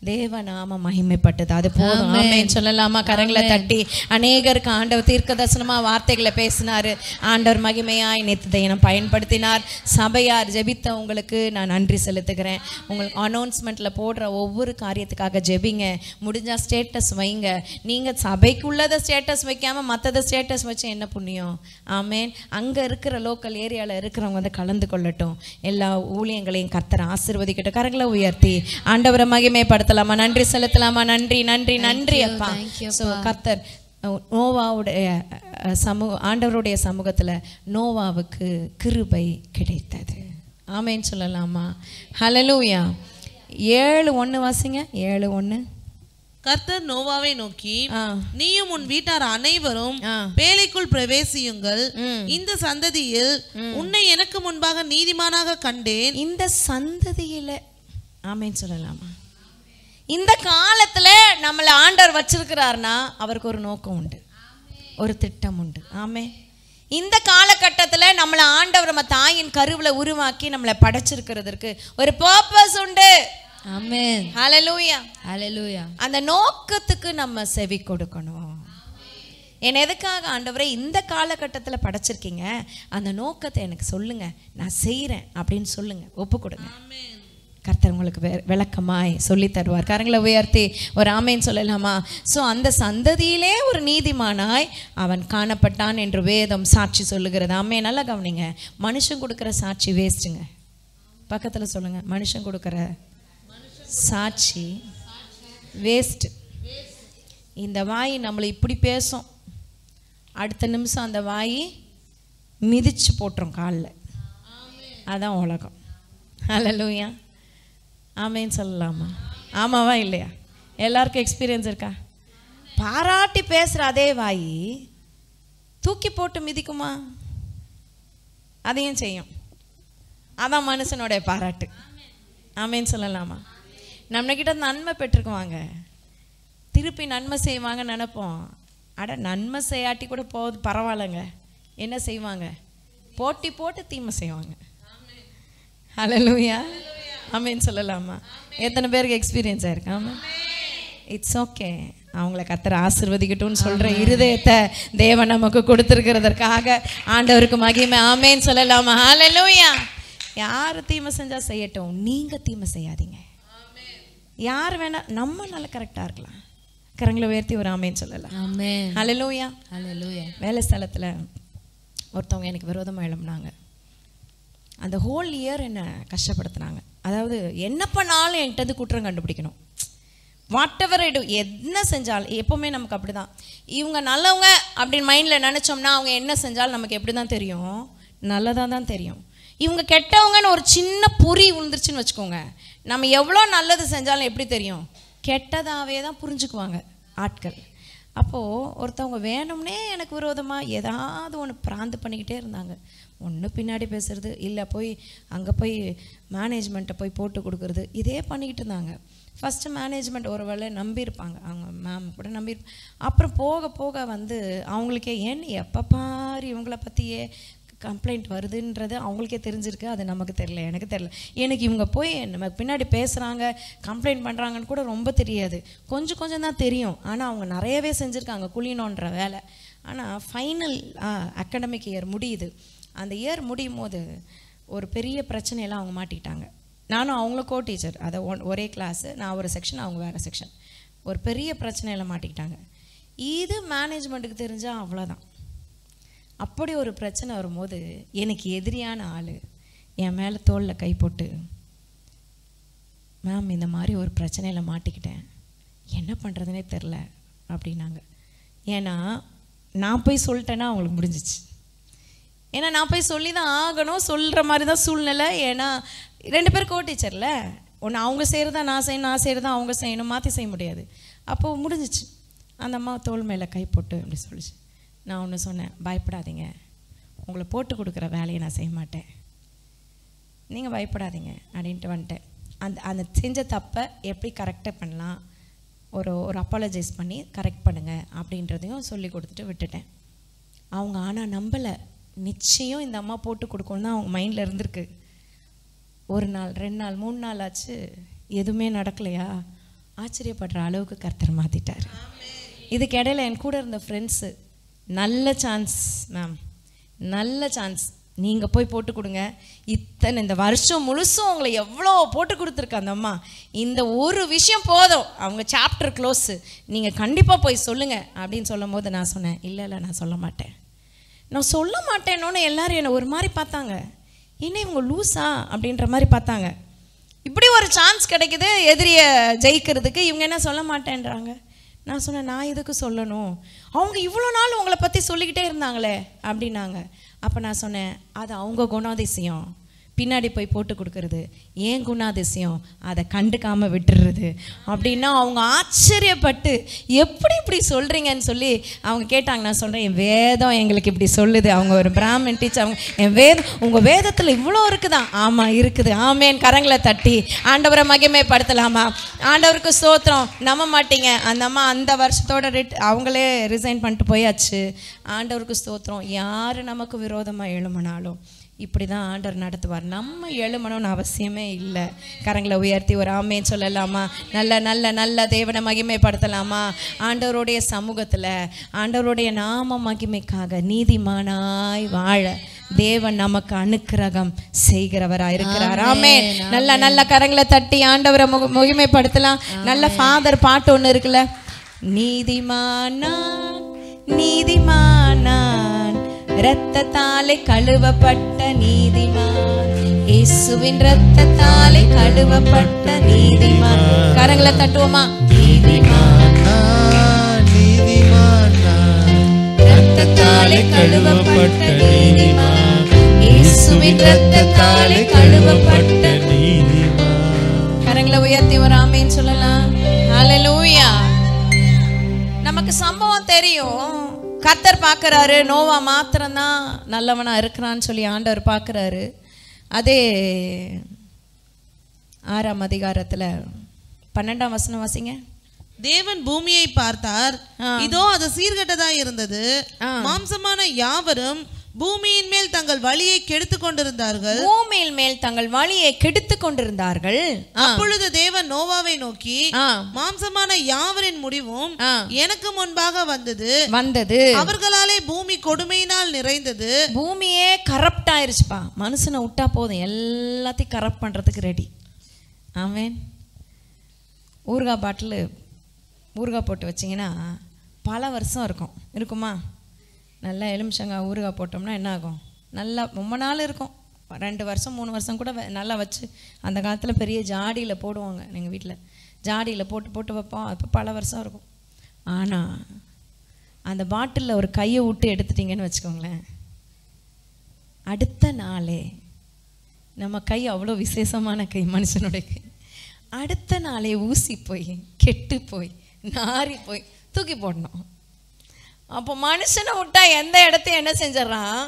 S1: தேவ நாம மகிமைப்பட்டது. அது போதும். ஆமேன்னு சொல்லலாமா? கரங்களை தட்டி அநேகருக்கு ஆண்டவர் தீர்க்க தரிசனமாக வார்த்தைகளை பேசினார். ஆண்டவர் மகிமையாய் நேற்று தினம் பயன்படுத்தினார். சபையார் ஜெபித்த உங்களுக்கு நான் நன்றி செலுத்துகிறேன். உங்களுக்கு அனௌன்ஸ்மெண்ட்டில் போடுற ஒவ்வொரு காரியத்துக்காக ஜெபிங்க. முடிஞ்சால் ஸ்டேட்டஸ் வைங்க. நீங்கள் சபைக்குள்ளதை ஸ்டேட்டஸ் வைக்காமல் மற்றதை ஸ்டேட்டஸ் வச்சு என்ன புண்ணியம்? ஆமேன். அங்கே இருக்கிற லோக்கல் ஏரியாவில் இருக்கிறவங்க வந்து கலந்து கொள்ளட்டும். எல்லா ஊழியங்களையும் கர்த்தர் ஆசீர்வதிக்கட்டும். கரங்களை உயர்த்தி ஆண்டவரை மகிமைப்படுத்தலாமா? நன்றி செலுத்தலாமா? நன்றி நன்றி நன்றி அப்பா. ஸோ கர்த்தர் நோவாவுடைய ஆண்டவருடைய சமூகத்தில் நோவாவுக்கு கிருபை கிடைத்தது. ஆமேன்னு சொல்லலாமா? ஹல்லேலூயா. 7:1 வாசிங்க. 7:1.
S2: கர்த்தர் நோவாவை நோக்கி, நீயும் உன் வீட்டார் அனைவரும் பேழைக்குள் பிரவேசியுங்கள். இந்த சந்ததியில் உன்னை எனக்கு முன்பாக நீதிமானாக கண்டேன்.
S1: இந்த சந்ததியில ஆமேன்னு சொல்லலாமா? இந்த காலத்துல நம்மள ஆண்டவர் வச்சிருக்கிறார்னா அவருக்கு ஒரு நோக்கம் உண்டு, ஒரு திட்டம் உண்டு. ஆமே. இந்த காலகட்டத்தில் நம்மளை ஆண்டவர் நம்ம தாயின் கருவில் உருவாக்கி நம்மளை படைச்சிருக்கிறதுக்கு ஒரு பர்பஸ் உண்டு.
S3: ஆமென்.
S1: ஹல்லேலூயா.
S3: ஹல்லேலூயா.
S1: அந்த நோக்கத்துக்கு நம்ம செவி கொடுக்கணும். என்ன எதுக்காக ஆண்டவரே இந்த காலகட்டத்தில் படைச்சிருக்கீங்க, அந்த நோக்கத்தை எனக்கு சொல்லுங்க, நான் செய்கிறேன் அப்படின்னு சொல்லுங்க, ஒப்பு கொடுங்க. கர்த்தர் உங்களுக்கு விளக்கமாய் சொல்லி தருவார். கரங்களை உயர்த்தி ஒரு ஆமேன்னு சொல்லலாமா? ஸோ அந்த சந்ததியிலே ஒரு நீதிமானாய் அவன் காணப்பட்டான் என்று வேதம் சாட்சி சொல்லுகிறது. ஆமே. நல்லா கவனிங்க. மனுஷன் கொடுக்குற சாட்சி வேஸ்ட்டுங்க. பக்கத்தில் சொல்லுங்க, மனுஷன் கொடுக்குற சாட்சி வேஸ்ட். இந்த வாய் நம்மளை இப்படி பேசும், அடுத்த நிமிஷம் அந்த வாய் மிதிச்சு போட்டுரும் காலில். அதான் உலகம். ஹல்லேலூயா. ஆமேன்னு சொல்லலாமா? ஆமாவா இல்லையா? எல்லாருக்கும் எக்ஸ்பீரியன்ஸ் இருக்கா? பாராட்டி பேசுகிற அதே வாய் தூக்கி போட்டு மிதிக்குமா? அதையும் செய்யும். அதான் மனுஷனுடைய பாராட்டு. ஆமேன்னு சொல்லலாமா? நம்மகிட்ட நன்மை பெற்றுக்குவாங்க, திருப்பி நன்மை செய்வாங்கன்னு நினைப்போம். அட நன்மை செய்யாட்டி கூட போகுது, பரவாயில்லைங்க. என்ன செய்வாங்க? போட்டி போட்டு தீமை செய்வாங்க. ஹல்லேலூயா. ஆமேன்னு சொல்லலாமா? எத்தனை பேருக்கு எக்ஸ்பீரியன்ஸ் ஆயிருக்கு? ஆமாம். It's okay. அவங்கள கர்த்தர் ஆசீர்வதிக்கட்டும்னு சொல்கிற இருதயத்தை தேவன் நமக்கு கொடுத்துருக்கிறதற்காக ஆண்டவருக்கு மகிமை. ஆமேன்னு சொல்லலாமா? ஹல்லேலூயா. யார் தீமை செஞ்சால் செய்யட்டும், நீங்கள் தீமை செய்யாதீங்க. யார் வேணா, நம்ம நல்லா கரெக்டாக இருக்கலாம். கரங்களை உயர்த்தி ஒரு ஆமேன்னு சொல்லலாம்.
S3: ஆமென்.
S1: ஹல்லேலூயா.
S3: ஹல்லேலூயா.
S1: வேலை ஸ்தலத்தில் ஒருத்தவங்க எனக்கு விரோதமாக எழும்பினாங்க. அந்த ஹோல் இயர் என்னை கஷ்டப்படுத்தினாங்க. அதாவது என்ன பண்ணாலும் என்கிட்ட குற்றம் கண்டுபிடிக்கணும். வாட் எவர் ஐ டு, என்ன செஞ்சாலும். எப்போவுமே நமக்கு அப்படி தான். இவங்க நல்லவங்க அப்படின்னு மைண்டில் நினச்சோம்னா அவங்க என்ன செஞ்சாலும் நமக்கு எப்படி தான் தெரியும்? நல்லதாக தான் தெரியும். இவங்க கெட்டவங்கன்னு ஒரு சின்ன பொறி விழுந்துருச்சுன்னு வச்சுக்கோங்க, நம்ம எவ்வளோ நல்லது செஞ்சாலும் எப்படி தெரியும்? கெட்டதாகவே தான் புரிஞ்சுக்குவாங்க ஆட்கள். அப்போது ஒருத்தவங்க வேணும்னே எனக்கு விரோதமாக ஏதாவது ஒன்று பிராந்து பண்ணிக்கிட்டே இருந்தாங்க. ஒன்று பின்னாடி பேசுறது, இல்லை போய் அங்கே போய் மேனேஜ்மெண்ட்டை போய் போட்டு கொடுக்குறது, இதே பண்ணிக்கிட்டு இருந்தாங்க. ஃபஸ்ட்டு மேனேஜ்மெண்ட் ஒரு வேளை நம்பியிருப்பாங்க, அவங்க மேம் கூட நம்பியிருப்பாங்க. அப்புறம் போக போக வந்து அவங்களுக்கே ஏன் எப்போ பாரு இவங்கள பற்றியே கம்ப்ளைண்ட் வருதுன்றது அவங்களுக்கே தெரிஞ்சிருக்கு. அது நமக்கு தெரியல, எனக்கு தெரியல. எனக்கு இவங்க போய் நம்ம பின்னாடி பேசுகிறாங்க, கம்ப்ளைண்ட் பண்ணுறாங்கன்னு கூட ரொம்ப தெரியாது. கொஞ்சம் கொஞ்சம் தான் தெரியும். ஆனால் அவங்க நிறையவே செஞ்சுருக்காங்க குளினோன்ற வேலை. ஆனால் ஃபைனல் அகாடமிக் இயர் முடியுது. அந்த இயர் முடியும் போது ஒரு பெரிய பிரச்சனையெல்லாம் அவங்க மாட்டிக்கிட்டாங்க. நானும் அவங்களும் கோ டீச்சர், அதை ஒரே கிளாஸு, நான் ஒரு செக்ஷன், அவங்க வேறு செக்ஷன். ஒரு பெரிய பிரச்சனையெல்லாம் மாட்டிக்கிட்டாங்க. இது மேனேஜ்மெண்ட்டுக்கு தெரிஞ்சால் அவ்வளோதான். அப்படி ஒரு பிரச்சனை வரும்போது எனக்கு எதிரியான ஆள் என் மேலே தோளில் கை போட்டு, மேம் இந்த மாதிரி ஒரு பிரச்சனையில் மாட்டிக்கிட்டேன், என்ன பண்ணுறதுனே தெரில அப்படின்னாங்க. ஏன்னா நான் போய் சொல்லிட்டேன்னா அவங்களுக்கு முடிஞ்சிச்சு. ஏன்னா நான் போய் சொல்லி தான் ஆகணும், சொல்கிற மாதிரி தான் சூழ்நிலை. ஏன்னா 2 பேர் கோ டீச்சரில் ஒன்று அவங்க செய்கிறதா நான் செய்யணும், நான் செய்கிறதா அவங்க செய்யணும், மாற்றி செய்ய முடியாது. அப்போது முடிஞ்சிச்சு. அந்த அம்மா தோள் மேலே கை போட்டு அப்படி சொல்லிச்சு. நான் ஒன்று சொன்னேன், பயப்படாதீங்க, உங்களை போட்டு கொடுக்குற வேலையை நான் செய்ய மாட்டேன், நீங்கள் பயப்படாதீங்க அப்படின்ட்டு வந்துட்டேன். அந்த செஞ்ச தப்பை எப்படி கரெக்டாக பண்ணலாம், ஒரு அப்பாலஜைஸ் பண்ணி கரெக்ட் பண்ணுங்கள் அப்படின்றதையும் சொல்லி கொடுத்துட்டு விட்டுட்டேன். அவங்க ஆனால் நம்பலை. நிச்சயம் இந்த அம்மா போட்டு கொடுக்கணும் தான் அவங்க மைண்டில் இருந்திருக்கு. 1 நாள் 2 நாள் 3 நாள் ஆச்சு, எதுவுமே நடக்கலையா? ஆச்சரியப்படுற அளவுக்கு கர்த்தர் மாற்றிட்டார். இதுக்கு இடையில என் கூட இருந்த ஃப்ரெண்ட்ஸு, நல்ல சான்ஸ் மேம், நல்ல சான்ஸ், நீங்கள் போய் போட்டு கொடுங்க, இந்த வருஷம் முழுசும் உங்களை எவ்வளோ போட்டு கொடுத்துருக்கு அந்த அம்மா, இந்த ஒரு விஷயம் போதும், அவங்க சாப்டர் க்ளோஸு, நீங்கள் கண்டிப்பாக போய் சொல்லுங்கள் அப்படின்னு சொல்லும் போது நான் சொன்னேன், இல்லை நான் சொல்ல மாட்டேன். நான் சொல்ல மாட்டேன்னொன்னு எல்லாரும் என்னை ஒரு மாதிரி பார்த்தாங்க, இன்னும் இவங்க லூஸா அப்படின்ற மாதிரி பார்த்தாங்க. இப்படி ஒரு சான்ஸ் கிடைக்குது எதிரியை ஜெயிக்கிறதுக்கு, இவங்க என்ன சொல்ல மாட்டேன்றாங்க. நான் சொன்னேன், நான் இதுக்கு சொல்லணும், அவங்க இவ்வளோ நாள் உங்களை பற்றி சொல்லிக்கிட்டே இருந்தாங்களே அப்படின்னாங்க. அப்போ நான் சொன்னேன், அது அவங்க குணாதிசயம், பின்னாடி போய் போட்டு கொடுக்கறது ஏன் குணாதிசயம், அதை கண்டுக்காமல் விட்டுடுறது அப்படின்னா அவங்க ஆச்சரியப்பட்டு எப்படி இப்படி சொல்கிறீங்கன்னு சொல்லி அவங்க கேட்டாங்க. நான் சொல்கிறேன், என் வேதம் எங்களுக்கு இப்படி சொல்லுது. அவங்க ஒரு பிராமன் டீச்சர், அவங்க என் வேதம், உங்கள் வேதத்தில் இவ்வளோ இருக்குதான். ஆமாம் இருக்குது. ஆமேன். கரங்களை தட்டி ஆண்டவரை மகிமைப்படுத்தலாமா? ஆண்டவருக்கு ஸ்தோத்திரம். நம்ப மாட்டீங்க, அந்த அம்மா அந்த வருஷத்தோட அவங்களே ரிசைன் பண்ணிட்டு போயாச்சு. ஆண்டவருக்கு ஸ்தோத்திரம். யார் நமக்கு விரோதமாக எழும்பினாலும் இப்படி தான் ஆண்டவர் நடத்துவார். நம்ம எழுமணும்னு அவசியமே இல்லை. கரங்களை உயர்த்தி ஒரு ஆமேன் சொல்லலாமா? நல்ல நல்ல நல்ல தேவனை மகிமைப்படுத்தலாமா? ஆண்டவருடைய சமூகத்தில் ஆண்டவருடைய நாம மகிமைக்காக நீதிமானாய் வாழ தேவன் நமக்கு அனுக்கிரகம் செய்கிறவராக இருக்கிறார். ஆமென். நல்ல நல்ல கரங்களை தட்டி ஆண்டவரை மகிமைப்படுத்தலாம். நல்ல ஃபாதர் பாட்டு ஒன்று இருக்குல்ல, நீதிமானான் நீதிமானான் இரத்தத்தாலே கழுவப்பட்ட நீதிமான், இயேசுவின் இரத்தத்தாலே கழுவப்பட்ட நீதிமான். கரங்களை தட்டுவோமா? நீதிமான் நீதிமான் இரத்தத்தாலே கழுவப்பட்ட நீதிமான், இயேசுவின் இரத்தத்தாலே கழுவப்பட்ட நீதிமான். கரங்களை உயர்த்தி ஒரு ஆமென் சொல்லலாம். ஹல்லேலூயா. நமக்கு சம்பவம் தெரியும். கர்த்தர் பார்க்குறாரு, நோவா மாத்திரம்தான் நல்லவனா இருக்கிறான்னு சொல்லி ஆண்டவர் பார்க்குறாரு. அதே 6ஆம் அதிகாரத்தில் 12ஆம் வசனம் வாசிங்க.
S2: தேவன் பூமியை பார்த்தார், இதோ அது சீர்கெட்டதா இருந்தது, மாம்சமான யாவரும் பூமியின் மேல் தங்கள் வழியை கெடுத்து கொண்டிருந்தார்கள்.
S1: பூமியின் மேல் தங்கள் வழியை கெடுத்து கொண்டிருந்தார்கள்.
S2: அப்பொழுது தேவன் நோவாவை நோக்கி, மாம்சமான யாவரின் முடிவும் எனக்கு முன்பாக வந்தது, அவர்களாலே பூமி கொடுமையினால் நிறைந்தது.
S1: பூமியே கரப்ட் ஆயிருச்சுப்பா. மனுஷனை விட்டா போதும், எல்லாத்தையும் கரப்ட் பண்றதுக்கு ரெடி. ஆமென். ஊறுகாய் பாட்டில் ஊறுகாய் போட்டு வச்சிங்கன்னா பல வருஷம் இருக்குமா? நல்லா எலுமிச்சங்காய் ஊறுகாய் போட்டோம்னா என்ன ஆகும்? நல்லா ரொம்ப நாள் இருக்கும். 2 வருஷம் 3 வருஷம் கூட நல்லா வச்சு, அந்த காலத்தில் பெரிய ஜாடியில் போடுவாங்க. எங்கள் வீட்டில் ஜாடியில் போட்டு வைப்போம். அப்போ பல வருஷம் இருக்கும். ஆனால் அந்த பாட்டிலில் ஒரு கையை விட்டு எடுத்துட்டிங்கன்னு வச்சுக்கோங்களேன், அடுத்த நாளே நம்ம கை அவ்வளோ விசேஷமான கை, மனுஷனுடைய கை, அடுத்த நாளே ஊசி போய் கெட்டு போய் நாரி போய் தூக்கி போடணும். அப்போ மனுஷனை விட்டா எந்த இடத்தையும் என்ன செஞ்சிடறான்?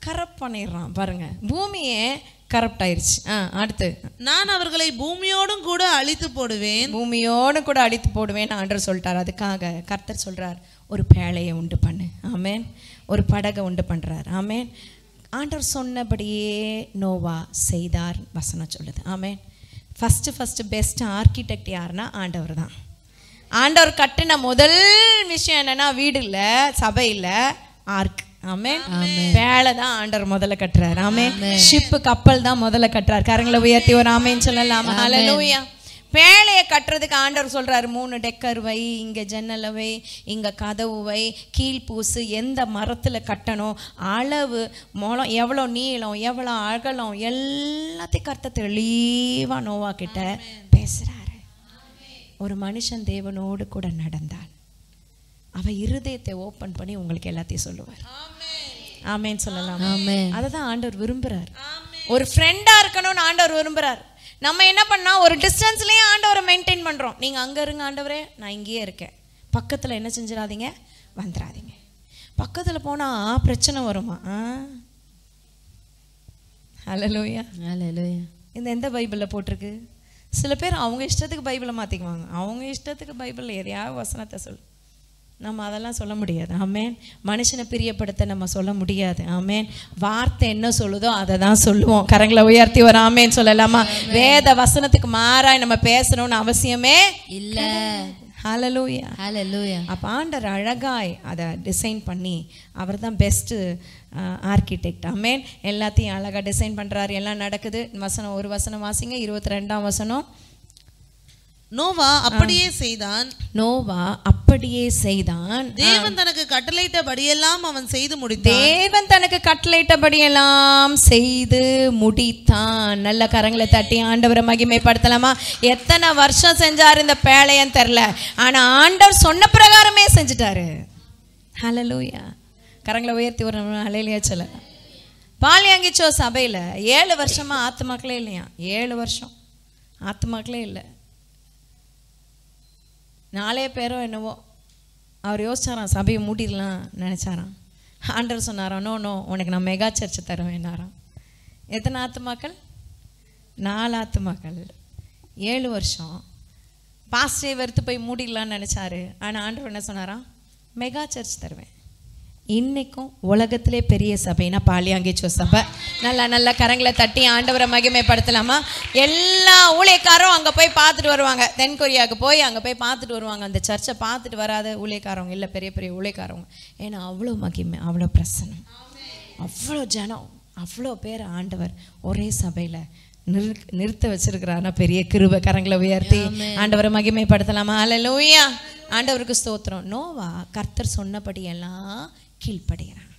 S1: கரப்ட் பண்ணிடுறான். பாருங்க, பூமியே கரப்ட் ஆயிடுச்சு. அடுத்து, நான் அவர்களை பூமியோடும் கூட அழித்து போடுவேன், பூமியோடு கூட அழித்து போடுவேன் ஆண்டவர் சொல்லிட்டார். அதுக்காக கர்த்தர் சொல்றார், ஒரு பேழையை உண்டு பண்ணு. ஆமேன். ஒரு படகை உண்டு பண்றார். ஆமேன். ஆண்டவர் சொன்னபடியே நோவா செய்தார் வசனம் சொல்லுது. ஆமேன். ஃபஸ்ட்டு பெஸ்ட் ஆர்கிடெக்ட் யாருன்னா ஆண்டவர் தான். ஆண்டவர் கட்டின முதல் விஷயம் என்னன்னா, வீடு இல்ல, சபை இல்ல, ஆர்க். ஆமென். பேழை தான் ஆண்டவர் முதல்ல கட்டுறாரு. ஆமென். ஷிப்பு, கப்பல் தான் முதல்ல கட்டுறாரு. கரங்களை உயர்த்தி ஒரு ஆமென் சொல்லலாம். ஹல்லேலூயா. பேழையை கட்டுறதுக்கு ஆண்டவர் சொல்றாரு, 3 டெக்கர் வை, இங்க ஜன்னலை வை, இங்க கதவு வை, கீழ் பூசு, எந்த மரத்துல கட்டணும், அளவு, முளம் எவ்வளோ, நீளம் எவ்வளோ, அகலம், எல்லாத்தையும் கர்த்தர் தெளிவா நோவா கிட்ட பேசுறாரு. ஒரு மனுஷன் தேவனோடு கூட நடந்தால் அவ இருதயத்தை ஓப்பன் பண்ணி உங்களுக்கு எல்லாத்தையும் சொல்லுவார். ஆமென் சொல்லலாம். அதை தான் ஆண்டவர் விரும்புறார். ஒரு ஃப்ரெண்டா இருக்கணும்னு ஆண்டவர் விரும்புறார். நம்ம என்ன பண்ணா ஒரு டிஸ்டன்ஸ்லயே ஆண்டவரை மெயின்டைன் பண்றோம். நீங்க அங்க இருங்க ஆண்டவரே, நான் இங்கேயே இருக்கேன். பக்கத்துல என்ன செஞ்சிடாதீங்க, வந்துடாதீங்க. பக்கத்துல போனா பிரச்சனை வருமா? ஹல்லேலூயா.
S3: ஹல்லேலூயா.
S1: இந்த எந்த பைபிளில் போட்டிருக்கு? சில பேர் அவங்க இஷ்டத்துக்கு பைபிளை மாற்றிக்குவாங்க. அவங்க இஷ்டத்துக்கு பைபிளில் எதையாவது வசனத்தை சொல்லு, நம்ம அதெல்லாம் சொல்ல முடியாது. ஆமேன். மனுஷனை பிரியப்படுத்த நம்ம சொல்ல முடியாது. ஆமேன். வார்த்தை என்ன சொல்லுதோ அதை தான் சொல்லுவோம். கரங்களை உயர்த்தி ஒரு ஆமேன்னு சொல்லலாமா? வேத வசனத்துக்கு மாறாய் நம்ம பேசணும்னு அவசியமே
S3: இல்லை.
S1: ஹல்லேலூயா.
S3: ஹல்லேலூயா.
S1: அப்போ ஆண்டவர் அழகாய் அதை டிசைன் பண்ணி, அவர் தான் பெஸ்ட்டு ஆர்கிடெக்ட். ஆமேன். எல்லாத்தையும் அழகாக டிசைன் பண்ணுறாரு. எல்லாம் நடக்குது. வசனம் ஒரு வசனம் வாசிங்க, 22ஆம் வசனம்.
S2: நோவா அப்படியே செய்தான்.
S1: நோவா அப்படியே செய்தான்.
S2: தேவன் தனக்கு கட்டளையிட்டபடியெல்லாம் அவன் செய்து முடித்தான்.
S1: தேவன் தனக்கு கட்டளையிட்டபடியெல்லாம் செய்து முடித்தான். நல்ல கரங்களை தட்டி ஆண்டவரை மகிமைப்படுத்தலாமா? எத்தனை வருஷம் செஞ்சார் இந்த பேழையன்னு தெரில, ஆனா ஆண்டவர் சொன்ன பிரகாரமே செஞ்சுட்டாரு. ஹல்லேலூயா. கரங்களை உயர்த்தி ஒரு ஹல்லேலூயா சொல்ல. பாலியாங்கிச்சோ சபையில 7 வருஷமா ஆத்துமாக்களே இல்லையா? 7 வருஷம் ஆத்துமாக்களே இல்லை. 4 பேரோ என்னவோ. அவர் யோசிச்சாராம், சபையை மூடிடலாம் நினச்சாராம். ஆண்டவர் சொன்னாராம், நோ, உனக்கு நான் மெகா சர்ச்சு தருவேன்னாராம். எத்தனை ஆத்துமாக்கள்? 4 ஆத்துமாக்கள். 7 வருஷம் பாஸ்டே வெறுத்து போய் மூடிடலான்னு நினச்சாரு. ஆனால் ஆண்டவர் என்ன சொன்னாராம்? மெகா சர்ச் தருவேன். இன்னைக்கும் உலகத்திலே பெரிய சபைனா பாலியாங்கிச்சோ சபை. நல்ல கரங்களை தட்டி ஆண்டவரை மகிமைப்படுத்தலாமா? எல்லா ஊழியக்காரும் அங்கே போய் பார்த்துட்டு வருவாங்க. தென் கொரியாவுக்கு போய் அங்கே போய் பார்த்துட்டு வருவாங்க. அந்த சர்ச்சை பார்த்துட்டு வராத ஊழியக்காரவங்க இல்லை, பெரிய பெரிய ஊழியக்காரவங்க. ஏன்னா அவ்வளோ மகிமை, அவ்வளோ பிரசனம், அவ்வளோ ஜனம், அவ்வளோ பேர் ஆண்டவர் ஒரே சபையில் நிறுத்த வச்சிருக்கிறாருன்னா பெரிய கிருபை. கரங்களை உயர்த்தி ஆண்டவரை மகிமைப்படுத்தலாமா? ஹல்லேலூயா. ஆண்டவருக்கு ஸ்தோத்திரம். நோவா கர்த்தர் சொன்னபடி எல்லாம் கீழ்ப்படுகிறான்.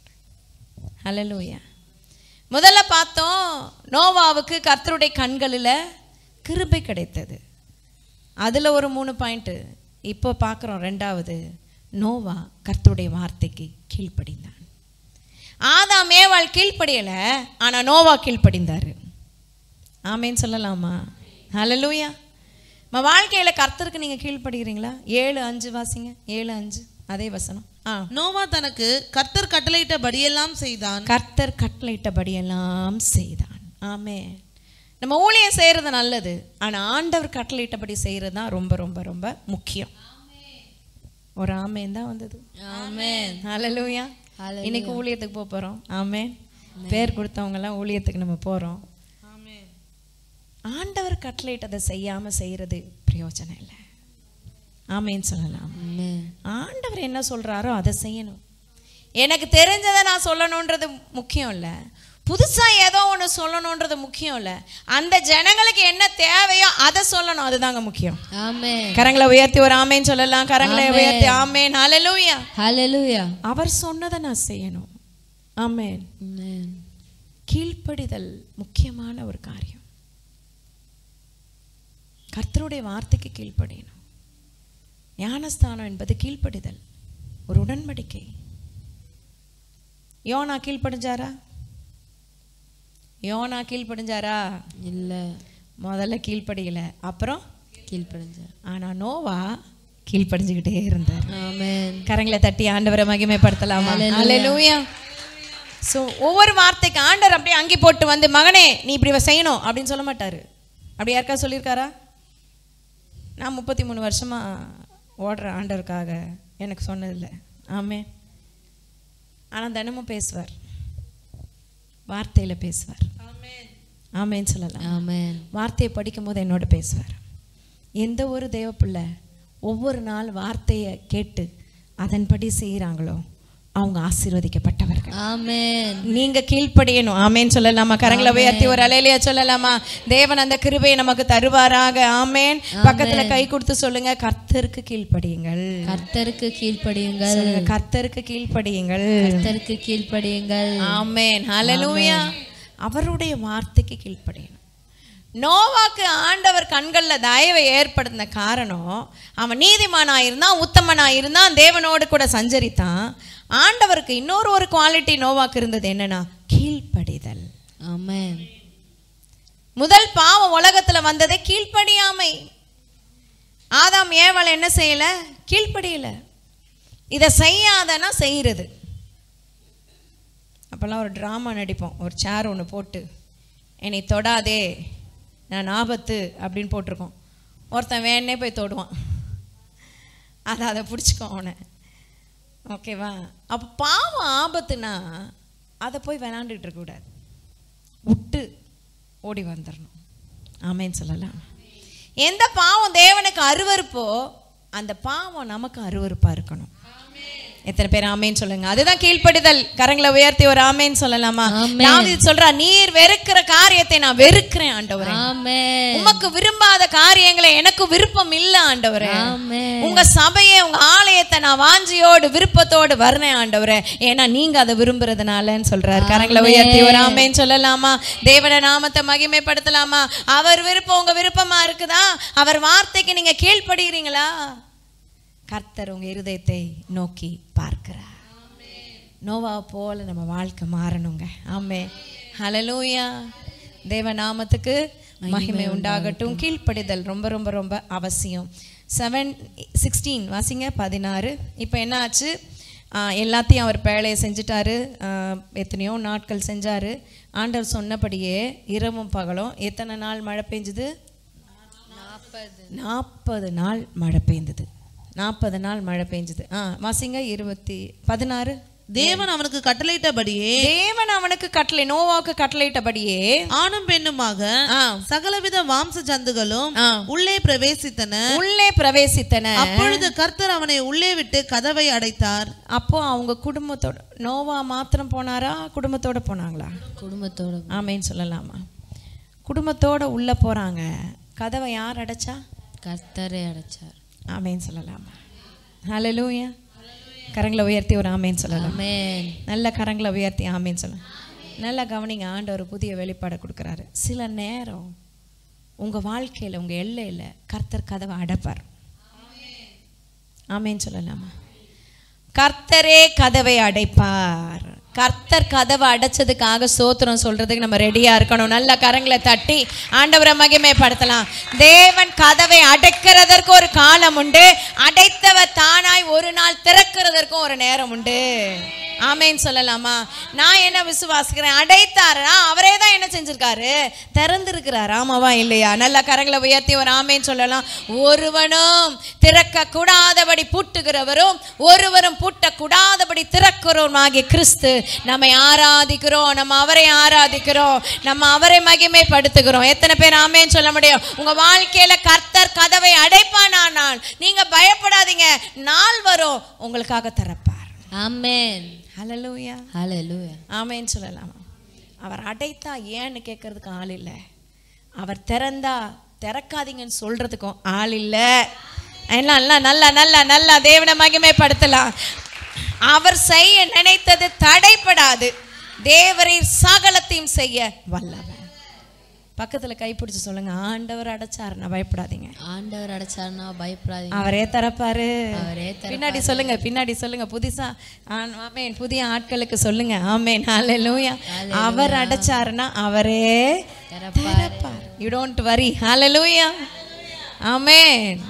S1: ஹல்லேலூயா. முதல்ல பார்த்தோம், நோவாவுக்கு கர்த்தருடைய கண்களில் கிருபை கிடைத்தது. அதில் ஒரு 3 பாயிண்ட்டு. இப்போ பார்க்குறோம் 2வது, நோவா கர்த்தருடைய வார்த்தைக்கு கீழ்ப்படிந்தான். ஆதாம் ஏவாள் கீழ்ப்படியலை, ஆனால் நோவா கீழ்ப்படிந்தார். ஆமேன்னு சொல்லலாமா? ஹல்லேலூயா. நம்ம வாழ்க்கையில் கர்த்தருக்கு நீங்கள் கீழ்ப்படுகிறீங்களா? 7:5 வாசிங்க. 7:5 அதே வசனம்.
S2: நோவா தனக்கு கர்த்தர் கட்டளையிட்டபடியெல்லாம் செய்தான்.
S1: கர்த்தர் கட்டளையிட்டபடியெல்லாம் செய்தான். ஆமே. நம்ம ஊழியம் செய்கிறது நல்லது, ஆனால் ஆண்டவர் கட்டளையிட்டபடி செய்கிறது தான் ரொம்ப ரொம்ப ரொம்ப முக்கியம். ஒரு ஆமேன் தான் வந்தது.
S3: ஆமென்.
S1: ஹல்லேலூயா. இன்னைக்கு ஊழியத்துக்கு போகிறோம். ஆமேன். பேர் கொடுத்தவங்கெல்லாம் ஊழியத்துக்கு நம்ம போகிறோம். ஆண்டவர் கட்டளையிட்டதை செய்யாமல் செய்கிறது பிரயோஜனம் இல்லை. ஆமேன்னு சொல்லலாம். ஆண்டவர் என்ன சொல்கிறாரோ அதை செய்யணும். எனக்கு தெரிஞ்சதை நான் சொல்லணுன்றது முக்கியம் இல்லை, புதுசாக ஏதோ ஒன்று சொல்லணுன்றது முக்கியம் இல்லை. அந்த ஜனங்களுக்கு என்ன தேவையோ அதை சொல்லணும், அதுதாங்க முக்கியம்.
S3: ஆமென்.
S1: கரங்களை உயர்த்தி ஒரு ஆமேன்னு சொல்லலாம். கரங்களை உயர்த்தி ஆமேன். ஹல்லேலூயா.
S3: ஹல்லேலூயா.
S1: அவர் சொன்னதை நான் செய்யணும். ஆமேன். கீழ்ப்படிதல் முக்கியமான ஒரு காரியம். கர்த்தருடைய வார்த்தைக்கு கீழ்ப்படியணும். ஞானஸ்தானம் என்பது கீழ்ப்படிதல், ஒரு உடன்படிக்கை. யோனா கீழ்ப்படிஞ்சாரா? யோனா கீழ்ப்படிஞ்சாரா?
S3: இல்லை.
S1: முதல்ல கீழ்ப்படியல, அப்புறம்
S3: கீழ்ப்படிஞ்சார்.
S1: ஆனால் நோவா கீழ்ப்படிஞ்சுக்கிட்டே இருந்தார்.
S3: ஆமென்.
S1: கரங்களை தட்டி ஆண்டவரை மகிமைப்படுத்தலாமா? ஹல்லேலூயா. ஸோ ஒவ்வொரு வார்த்தைக்கு ஆண்டவர் அப்படியே அங்கி போட்டு வந்து, மகனே நீ இப்படி செய்யணும் அப்படின்னு சொல்ல மாட்டார். அப்படி யாருக்கா சொல்லியிருக்காரா? நான் 33 வருஷமாக ஓடுற ஆண்டவருக்காக எனக்கு சொன்னதில்லை. ஆமென். ஆனால் தினமும் பேசுவார், வார்த்தையில் பேசுவார். ஆமென் சொல்லலாம்.
S3: ஆமென்.
S1: வார்த்தையை படிக்கும் போது என்னோட பேசுவார். எந்த ஒரு தேவ பிள்ளை ஒவ்வொரு நாள் வார்த்தையை கேட்டு அதன்படி செய்கிறாங்களோ அவங்க ஆசீர்வதிக்கப்பட்டவர்கள்.
S3: ஆமென்.
S1: நீங்க கீழ்ப்படியணும். ஆமென் சொல்லலாமா? கரங்களை உயர்த்தி ஒரு அல்லேலூயா சொல்லலாமா? தேவன் அந்த கிருபையை நமக்கு தருவாராக. ஆமென். பக்கத்துல கை கொடுத்து சொல்லுங்க, கர்த்தருக்கு கீழ்ப்படியுங்கள்.
S3: கர்த்தருக்கு கீழ்ப்படியுங்கள்.
S1: கர்த்தருக்கு கீழ்ப்படியுங்கள்.
S3: கர்த்தருக்கு கீழ்ப்படியுங்கள்.
S1: ஆமென். ஹல்லேலூயா. அவருடைய வார்த்தைக்கு கீழ்ப்படியணும். நோவாக்கு ஆண்டவர் கண்களில் தயவை ஏற்படுத்தின காரணம், அவன் நீதிமானாயிருந்தான், உத்தமனாயிருந்தான், தேவனோடு கூட சஞ்சரித்தான். ஆண்டவருக்கு இன்னொரு குவாலிட்டி நோவாக்கு இருந்தது. என்னன்னா கீழ்ப்படிதல்.
S3: ஆமென்.
S1: முதல் பாவம் உலகத்துல வந்ததே கீழ்ப்படியாமை. ஆதாம் ஏவாள் என்ன செய்யல? கீழ்ப்படியல. இதை செய்யாதனா செய்யறது. அப்போல்லாம் ஒரு ட்ராமா நடிப்போம். ஒரு சேர் ஒன்று போட்டு என்னை தொடாதே நான் ஆபத்து அப்படின்னு போட்டிருக்கோம். ஒருத்தன் வேணே போய் தொடுவான். அதை பிடிச்சிக்கோ அவனை. ஓகேவா? அப்போ பாவம் ஆபத்துனா அதை போய் விளாண்டுட்டு இருக்கக்கூடாது, விட்டு ஓடி வந்துடணும். ஆமேன்னு சொல்லலாம். எந்த பாவம் தேவனுக்கு அருவருப்போ அந்த பாவம் நமக்கு அருவருப்பா இருக்கணும். எத்தனை பேர் ஆமேன்னு சொல்லுங்க? அதுதான் கீழ்ப்படிதல். கரங்களை உயர்த்தி ஒரு ஆமேன்னு சொல்லலாமா? தாவீது சொல்றா, நீர் வெறுக்கிற காரியத்தை நான் வெறுக்கிறேன் ஆண்டவரே. உமக்கு விரும்பாத காரியங்களை எனக்கு விருப்பம் இல்ல ஆண்டவரே. உங்க சபையை உங்க ஆலயத்தை நான் வாஞ்சியோடு விருப்பத்தோடு வர்றேன் ஆண்டவரே, ஏன்னா நீங்க அதை விரும்புறதுனாலன்னு சொல்றாரு. கரங்களை உயர்த்தி ஒரு ஆமேன்னு சொல்லலாமா? தேவன நாமத்தை மகிமைப்படுத்தலாமா? அவர் விருப்பம் உங்க விருப்பமா இருக்குதா? அவர் வார்த்தைக்கு நீங்க கீழ்ப்படுகிறீங்களா? கர்த்தர் உங்க இருதயத்தை நோக்கி பார்க்கிறார். நோவா போல நம்ம வாழ்க்கை மாறணுங்க. ஆமென். ஹல்லேலூயா. தேவ நாமத்துக்கு மகிமை உண்டாகட்டும். கீழ்ப்படிதல் ரொம்ப ரொம்ப ரொம்ப அவசியம். 7:16 வாசிங்க. 16. இப்போ என்ன ஆச்சு? எல்லாத்தையும் அவர் வேலையை செஞ்சுட்டாரு. எத்தனையோ நாட்கள் செஞ்சாரு. ஆண்டவர் சொன்னபடியே இரவும் பகலும் எத்தனை நாள் மழை பெஞ்சுது? 40 நாள் மழை பெய்ந்தது. 40 நாள் மழை பெஞ்சது. வாசிங்க. 16.
S2: தேவன் அவனுக்கு கட்டளையிட்டபடியே,
S1: தேவன் அவனுக்கு நோவாவுக்கு கட்டளையிட்டபடியே ஆணும் பெண்ணுமாக
S2: சகலவித மாம்ச ஜந்துகளும் உள்ளே பிரவேசித்தன. அப்பொழுது கர்த்தர் அவனை உள்ளே விட்டு கதவை அடைத்தார்.
S1: அப்போ அவங்க குடும்பத்தோட, நோவா மாத்திரம் போனாரா, குடும்பத்தோட போனாங்களா?
S3: குடும்பத்தோட.
S1: ஆமேன்னு சொல்லலாமா? குடும்பத்தோட உள்ள போறாங்க. கதவை யார் அடைச்சா?
S3: கர்த்தரே அடைச்சார்.
S1: ஆமேன்னு சொல்லலாமா? ஹல்லேலூயா. கரங்களை உயர்த்தி ஒரு ஆமேன்னு சொல்லலாம். நல்ல கரங்களை உயர்த்தி ஆமேன்னு சொல்லலாம். நல்லா கவனிங்க. ஆண்டவர் புதிய வெளிப்பாடு கொடுக்குறாரு. சில நேரம் உங்க வாழ்க்கையில உங்க எல்லையில கர்த்தர் கதவை அடைப்பார். ஆமேன்னு சொல்லலாமா? கர்த்தரே கதவை அடைப்பார். கர்த்தர் கதவை அடைச்சதுக்காக ஸ்தோத்திரம் சொல்றதுக்கு நம்ம ரெடியா இருக்கணும். நல்ல கரங்களை தட்டி ஆண்டவரை மகிமைப்படுத்தலாம். தேவன் கதவை அடைக்கிறதற்கு ஒரு காலம் உண்டு. அடைத்தவர் தானாய் ஒரு நாள் திறக்கிறதற்கும் ஒரு நேரம் உண்டு. ஆமேன்னு சொல்லலாமா? நான் என்ன விசுவாசிக்கிறேன்? அடைத்தாரா அவரே தான் என்ன செஞ்சிருக்காரு? திறந்திருக்கிறார். ஆமாவா இல்லையா? நல்ல கரங்களை உயர்த்தி ஒரு ஆமேன்னு சொல்லலாம். ஒருவனும் திறக்க கூடாதபடி பூட்டுகிறவரும் ஒருவரும் பூட்ட கூடாதபடி திறக்கிறோம் ஆகிய கிறிஸ்து நம்மை ஆராதிக்கிறோம். நம்ம அவரை ஆராதிக்கிறோம். நம்ம அவரை மகிமைப்படுத்துகிறோம். எத்தனை பேர் ஆமேன்னு சொல்ல முடியும்? உங்க வாழ்க்கையில கர்த்தர் கதவை அடைப்பானால் நீங்க பயப்படாதீங்க. நாள் வரும் உங்களுக்காக திறப்பார்.
S3: ஆமென்.
S1: ஹல்லேலூயா.
S3: ஹல்லேலூயா.
S1: ஆமென் சொல்லலாமா? அவர் அடைத்தா ஏன்னு கேட்கறதுக்கு ஆள் இல்லை. அவர் திறந்தா திறக்காதீங்கன்னு சொல்றதுக்கும் ஆள் இல்லை. எல்லாம் நல்லா நல்லா நல்லா தேவனை மகிமைப்படுத்தலாம். அவர் செய்ய நினைத்தது தடைப்படாது. தேவரை சகலத்தையும் செய்ய வல்லவர். பக்கத்துல கைப்பிடிச்சு சொல்லுங்க, ஆண்டவர் அடைச்சாருன்னா பயப்படாதீங்க.
S3: ஆண்டவர் அடைச்சாருன்னா பயப்படாதீங்க.
S1: அவரே திறப்பாரு.
S3: பின்னாடி
S1: சொல்லுங்க, பின்னாடி சொல்லுங்க. புதுசா ஆமென், புதிய ஆட்களுக்கு சொல்லுங்க. ஆமென். ஹல்லேலூயா. அவர் அடைச்சாருன்னா அவரே திறப்பார். You don't worry. ஹல்லேலூயா. ஆமென்.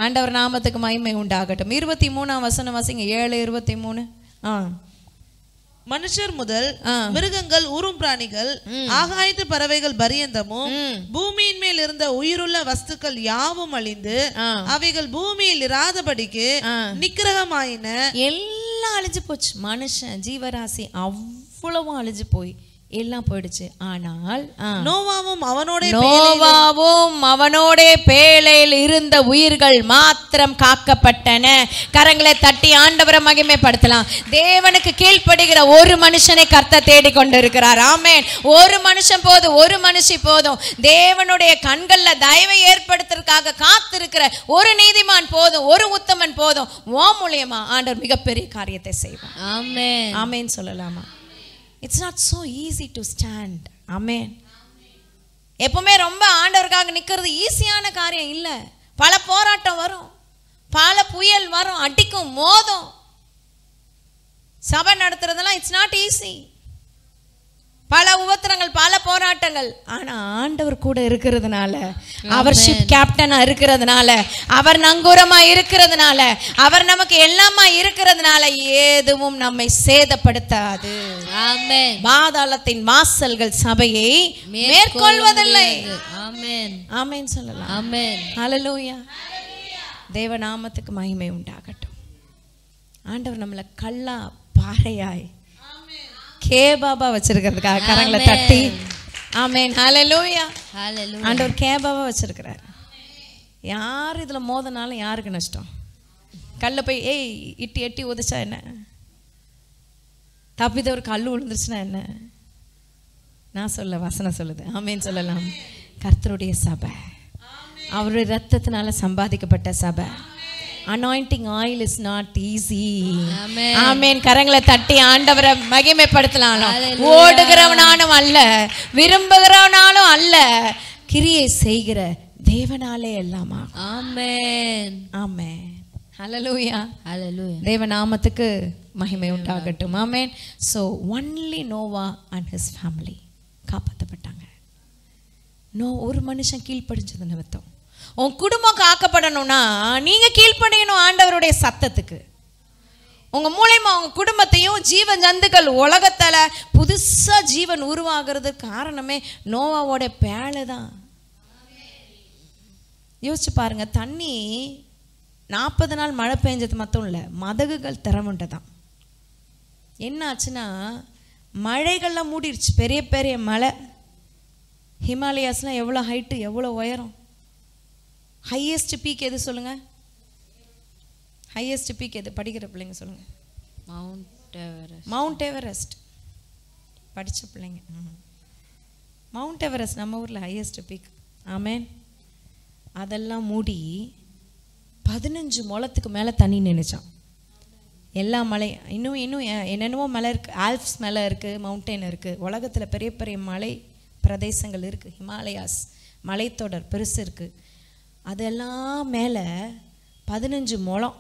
S1: ஆண்டவர் நாமத்துக்கு மகிமை உண்டாகட்டும். 23ஆம் வசனம் வாசிங்க. 7:23.
S2: மனுஷர் முதல் மிருகங்கள், ஊரும் பிராணிகள், ஆகாயத்து பறவைகள் பரியந்தமும் பூமியின் மேல் இருந்த உயிருள்ள வஸ்துக்கள் யாவும் அழிந்து அவைகள் பூமியில் இராதபடிக்கு நிக்கிரகமாயின.
S1: எல்லாம் அழிஞ்சு போச்சு. மனுஷன் ஜீவராசி அவ்வளவும் அழிஞ்சு போய் எல்லாம் போயிடுச்சு. ஆனால்
S2: நோவாவும்
S1: அவனோட பேழையில் இருந்த உயிர்கள் மாத்திரம் காக்கப்பட்டன. கரங்களை தட்டி ஆண்டவரை மகிமைப்படுத்தலாம். தேவனுக்கு கீழ்ப்படுகிற ஒரு மனுஷனை கர்த்தர் தேடிக்கொண்டிருக்கிறார். ஆமென். ஒரு மனுஷன் போதும், ஒரு மனுஷி போதும். தேவனுடைய கண்கள்ல தயவை ஏற்படுத்துறதுக்காக காத்திருக்கிற ஒரு நீதிமான் போதும், ஒரு உத்தமன் போதும். ஓ மூலியமா ஆண்டவர் மிகப்பெரிய காரியத்தை செய்வார்.
S3: ஆமென்.
S1: ஆமென் சொல்லலாமா? It's not so easy to stand. Amen. எப்பவுமே ரொம்ப ஆண்டவருக்காக நிக்கிறது ஈஸியான காரியம் இல்ல. பல போராட்டம் வரும், பல புயல் வரும், அடிக்கும், மோதும். சபை நடத்துறதெல்லாம் இட்ஸ் நாட் ஈஸி. பல உபத்திரங்கள், பல போராட்டங்கள். ஆனா ஆண்டவர் கூட இருக்கிறதுனால, அவர் ஷிப் கேப்டனா இருக்கிறதுனால, அவர் நங்கூரமா இருக்கிறதுனால, அவர் நமக்கு எல்லாமா இருக்கிறதுனால எதுவும் நம்மை சேதப்படுத்தாது.
S3: ஆமென்.
S1: பாதாளத்தின் வாசல்கள் சபையை மேற்கொள்வதில்லை.
S3: ஆமென்.
S1: ஆமென் சொல்லலாம்.
S3: ஆமென்.
S1: ஹல்லேலூயா. தேவ நாமத்துக்கு மகிமை உண்டாகட்டும். ஆண்டவர் நம்மளை கல்லா பாறையாய் கேபாபா வச்சிருக்கிறதுக்காக கரங்களை தட்டி ஆமென். ஹல்லேலூயா.
S3: ஹல்லேலூயா.
S1: ஆண்டவர் கேபாபா வச்சிருக்கிறார். யார் இதுல மோதனாலும் யாருக்கு நஷ்டம்? கல்ல போய் ஏய் இட்டி எட்டி உதைச்சா என்ன? தப்பித ஒரு கல் விழுந்துருச்சுன்னா என்ன? நான் சொல்ல வசனம் சொல்லுது. ஆமென் சொல்லலாம். கர்த்தருடைய சபை, அவருடைய ரத்தத்தினால சம்பாதிக்கப்பட்ட சபை. Anointing oil is not easy. ஆமென். கரங்களை தட்டி ஆண்டவரை மகிமைப்படுத்தலாம். ஓடுகிறவனாலும் அல்ல, விரும்புகிறவனாலும் அல்ல, கிரியை செய்கிற தேவனாலே எல்லாமா.
S3: ஆமென்.
S1: ஆமென். ஹல்லேலூயா.
S3: ஹல்லேலூயா.
S1: தேவ நாமத்துக்கு மகிமை உண்டாகட்டும். ஆமென். So only Noah and his family காப்பாற்றப்பட்டாங்க. ஒரு மனுஷன் கீழ்ப்படிஞ்சது நிமித்தம். உன் குடும்பம் காக்கப்படணும்னா நீங்க கீழ்ப்படியணும் ஆண்டவருடைய சத்தத்துக்கு. உங்க மூலமா உங்க குடும்பத்தையும் ஜீவன் ஜந்துக்கள் உலகத்துல புதுசா ஜீவன் உருவாகிறதுக்கு காரணமே நோவாவோட பேழை தான். யோசிச்சு பாருங்க, தண்ணி 40 நாள் மழை பெஞ்சது மட்டும் இல்லை, மதகுகள் திறமுண்டதான். என்ன ஆச்சுன்னா மழைகள்லாம் மூடிடுச்சு. பெரிய பெரிய மலை, ஹிமாலயாஸ்லாம் எவ்வளோ ஹைட்டு, எவ்வளோ உயரம். ஹையஸ்ட் பீக் எது சொல்லுங்க? ஹையஸ்ட் பீக் எது? படிக்கிற பிள்ளைங்க சொல்லுங்க.
S3: Mount Everest.
S1: மவுண்ட் எவரெஸ்ட் படிச்ச பிள்ளைங்க. மவுண்ட் எவரெஸ்ட் நம்ம ஊர்ல ஹையஸ்ட் பீக். ஆமென். அதெல்லாம் மூடி 15 முழத்துக்கு மேல தண்ணி நினைச்சான். எல்லா மலை, இன்னும் என்னென்னவோ மலை இருக்கு. ஆல்ப்ஸ் மலை இருக்கு, மவுண்டெயின் இருக்கு. உலகத்துல பெரிய பெரிய மலை பிரதேசங்கள் இருக்கு. ஹிமாலயாஸ் மலைத்தொடர் பெருசு இருக்கு. அதெல்லாம் மேலே 15 முழம்.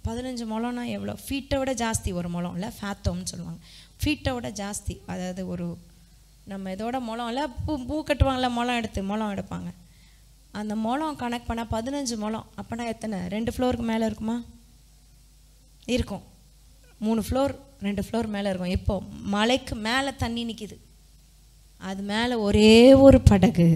S1: 15 முழம்னா எவ்வளோ? ஃபீட்டை விட ஜாஸ்தி ஒரு முழம் இல்லை, ஃபேத்தோம்னு சொல்லுவாங்க. ஃபீட்டை விட ஜாஸ்தி. அதாவது ஒரு நம்ம இதோட முழம் இல்லை, பூ கட்டுவாங்கள்ல, முழம் எடுப்பாங்க. அந்த முழம் கணக்கு பண்ணால் 15 முழம். அப்போனா எத்தனை? 2 ஃப்ளோருக்கு மேலே இருக்குமா? இருக்கும். 3 ஃப்ளோர் 2 ஃப்ளோர் மேலே இருக்கும். இப்போ மலைக்கு மேலே தண்ணி நிற்கிது. அது மேலே ஒரே ஒரு படகு,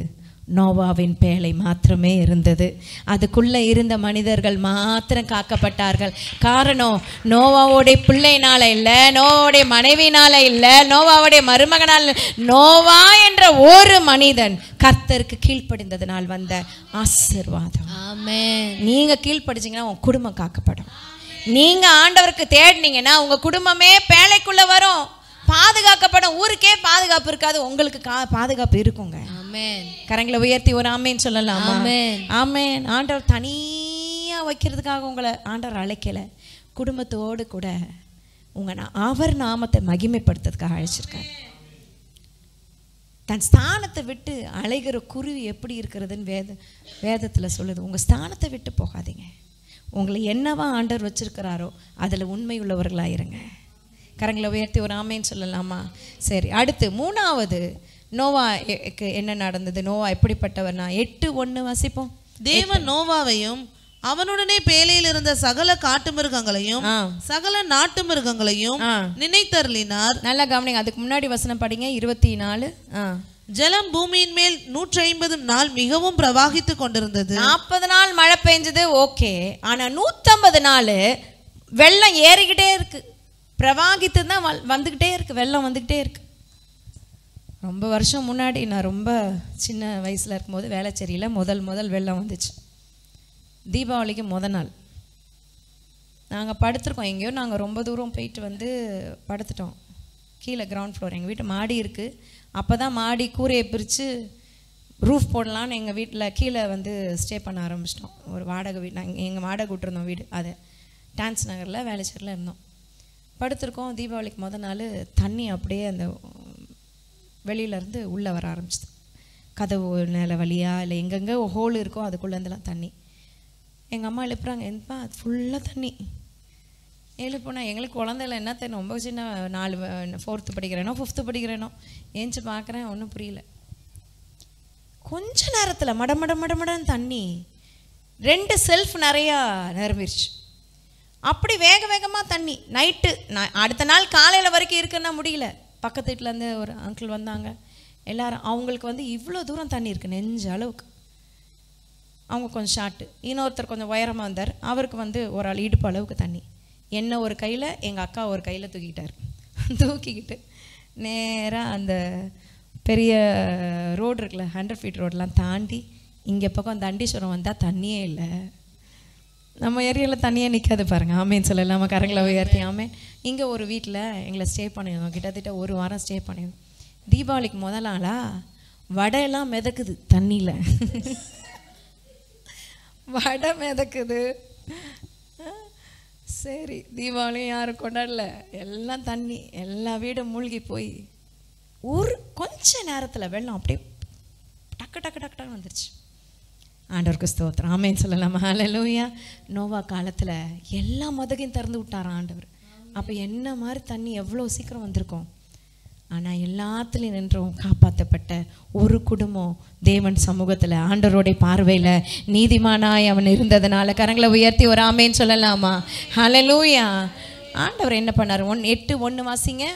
S1: நோவாவின் பேழை மாத்திரமே இருந்தது. அதுக்குள்ளே இருந்த மனிதர்கள் மாத்திரம் காக்கப்பட்டார்கள். காரணம் நோவாவுடைய பிள்ளையினால இல்லை, நோவாவுடைய மனைவினால இல்லை, நோவாவுடைய மருமகனால், நோவா என்ற ஒரு மனிதன் கர்த்தருக்கு கீழ்ப்படிந்ததனால் வந்த ஆசீர்வாதம்.
S3: ஆமென்.
S1: நீங்க கீழ்ப்படிச்சீங்கன்னா உங்க குடும்பம் காக்கப்படும். நீங்க ஆண்டவருக்கு தேடினீங்கன்னா உங்க குடும்பமே பேழைக்குள்ள வரும், பாதுகாக்கப்படும். ஊருக்கே பாதுகாப்பு இருக்காது, உங்களுக்கு பாதுகாப்பு இருக்குங்க.
S3: ஆமென்.
S1: கரங்களை உயர்த்தி ஒரு ஆமென் சொல்லலாம்.
S3: ஆமென்.
S1: ஆமென். ஆண்டவர் தனியா வைக்கிறதுக்காக உங்களை ஆண்டவர் அழைக்கல, குடும்பத்தோடு கூட அவர் நாமத்தை மகிமைப்படுத்துறதுக்காக அழைச்சிருக்காரு. தன் ஸ்தானத்தை விட்டு அலைகிற குருவி எப்படி இருக்கிறதுன்னு வேதத்துல சொல்லுது. உங்க ஸ்தானத்தை விட்டு போகாதீங்க. உங்களை என்னவா ஆண்டவர் வச்சிருக்கிறாரோ அதுல உண்மை உள்ளவர்களாயிருங்க. கரங்களை உயர்த்தி ஒரு ஆமென் சொல்லலாமா? சரி, அடுத்து 3வது நோவாக்கு என்ன நடந்தது? நோவா எப்படிப்பட்டவர்னா 8:1 வாசிப்போம்.
S2: தேவன் நோவாவையும் அவனுடனே பேழையில் இருந்த சகல காட்டு மிருகங்களையும் சகல நாட்டு மிருகங்களையும் நினைத்தருளினார்.
S1: நல்லா கவனிங்க. அதுக்கு முன்னாடி வசனம் படிங்க. 24.
S2: ஜலம் பூமியின் மேல் 150 நாள் மிகவும் பிரவாகித்து கொண்டிருந்தது.
S1: 40 நாள் மழை பெஞ்சது, ஓகே. ஆனா 150 நாள் வெள்ளம் ஏறிக்கிட்டே இருக்கு. பிரவாகித்து தான் வந்துக்கிட்டே இருக்கு, வெள்ளம் வந்துக்கிட்டே இருக்கு. ரொம்ப வருஷம் முன்னாடி, நான் ரொம்ப சின்ன வயசில் இருக்கும்போது வேளச்சேரியில் முதல் வெள்ளம் வந்துச்சு. தீபாவளிக்கு நாள் நாங்கள் படுத்துருக்கோம். எங்கேயோ நாங்கள் ரொம்ப தூரம் போயிட்டு வந்து படுத்துட்டோம். கீழே கிரவுண்ட் ஃப்ளோர், எங்கள் வீட்டு மாடி இருக்குது. அப்போ தான் மாடி கூரையை பிரித்து ரூஃப் போடலான்னு எங்கள் வீட்டில் கீழே வந்து ஸ்டே பண்ண ஆரம்பிச்சிட்டோம். ஒரு வாடகை வீடு, நாங்கள் எங்கள் வாடகை விட்டுருந்தோம் வீடு. அது டான்ஸ் நகரில் வேளச்சேரியில் இருந்தோம். படுத்திருக்கோம். தீபாவளிக்கு நாள் தண்ணி அப்படியே அந்த வெளியிலேருந்து உள்ளே வர ஆரம்பிச்சிது. கதவு நில வழியா இல்லை எங்கெங்கே ஹோல் இருக்கோ அதுக்குள்ளேருந்துலாம் தண்ணி. எங்கள் அம்மா எழுப்புறாங்க, என்னப்பா அது ஃபுல்லாக தண்ணி. எழுப்புனா எங்களுக்கு குழந்தைல என்ன தெரியும், ரொம்ப சின்ன 4th படிக்கிறேனோ 5th படிக்கிறேனோ, ஏஞ்சி பார்க்குறேன் ஒன்றும் புரியல. கொஞ்ச நேரத்தில் மடமடன்னு தண்ணி 2 செல்ஃப் நிறையா நிரம்பிடுச்சு. அப்படி வேகமாக தண்ணி. நைட்டு அடுத்த நாள் காலையில் வரைக்கும் இருக்குன்னா முடியல. பக்கத்து வீட்டிலேருந்து ஒரு அங்கிள் வந்தாங்க. எல்லாரும் அவங்களுக்கு இவ்வளோ தூரம் தண்ணி இருக்குது, நெஞ்ச அளவுக்கு. அவங்க கொஞ்சம் ஷார்ட்டு, இன்னொருத்தர் கொஞ்சம் உயரமாக வந்தார். அவருக்கு ஒரு ஆள் இடுப்பு அளவுக்கு தண்ணி. என்ன ஒரு கையில், எங்கள் அக்கா ஒரு கையில் தூக்கிட்டார். தூக்கிக்கிட்டு நேராக அந்த பெரிய ரோடு இருக்குல்ல, 100 feet ரோடெலாம் தாண்டி இங்கே பக்கம் தண்டீஸ்வரம் வந்தால் தண்ணியே இல்லை. நம்ம ஏரியாவில் தண்ணியே நிற்காது பாருங்கள். ஆமேன்னு சொல்லலாம். நம்ம கரங்களை உயர்த்தி ஆமே. இங்கே ஒரு வீட்டில் எங்களை ஸ்டே பண்ணியிருந்தோம். கிட்டத்தட்ட 1 வாரம் ஸ்டே பண்ணியிருந்தோம். தீபாவளிக்கு முதல் நாளா வடையெல்லாம் மிதக்குது தண்ணியில். வடை மிதக்குது. சரி, தீபாவளியும் யாரும் கொண்டாடல, எல்லாம் தண்ணி, எல்லா வீடும் மூழ்கி போய் ஒரு கொஞ்ச நேரத்தில் வெள்ளம் அப்படியே டக்கு டக்கு டக்கு டக்குன்னு வந்துருச்சு. ஆண்டவருக்கு ஸ்தோத்திரம். ஆமேன்னு சொல்லலாமா? ஹல்லேலூயா. நோவா காலத்தில் எல்லா மதகையும் திறந்து விட்டாராம் ஆண்டவர். அப்போ என்ன மாதிரி தண்ணி எவ்வளோ சீக்கிரம் வந்திருக்கும். ஆனால் எல்லாத்துலேயும் நின்றவும் காப்பாற்றப்பட்ட ஒரு குடும்பம் தேவன் சமூகத்தில் ஆண்டவருடைய பார்வையில் நீதிமானாய் அவன் இருந்ததுனால கரங்களை உயர்த்தி ஒரு ஆமேன்னு சொல்லலாமா? ஹல்லேலூயா. ஆண்டவர் என்ன பண்ணார்? 8:1 வாசிங்க.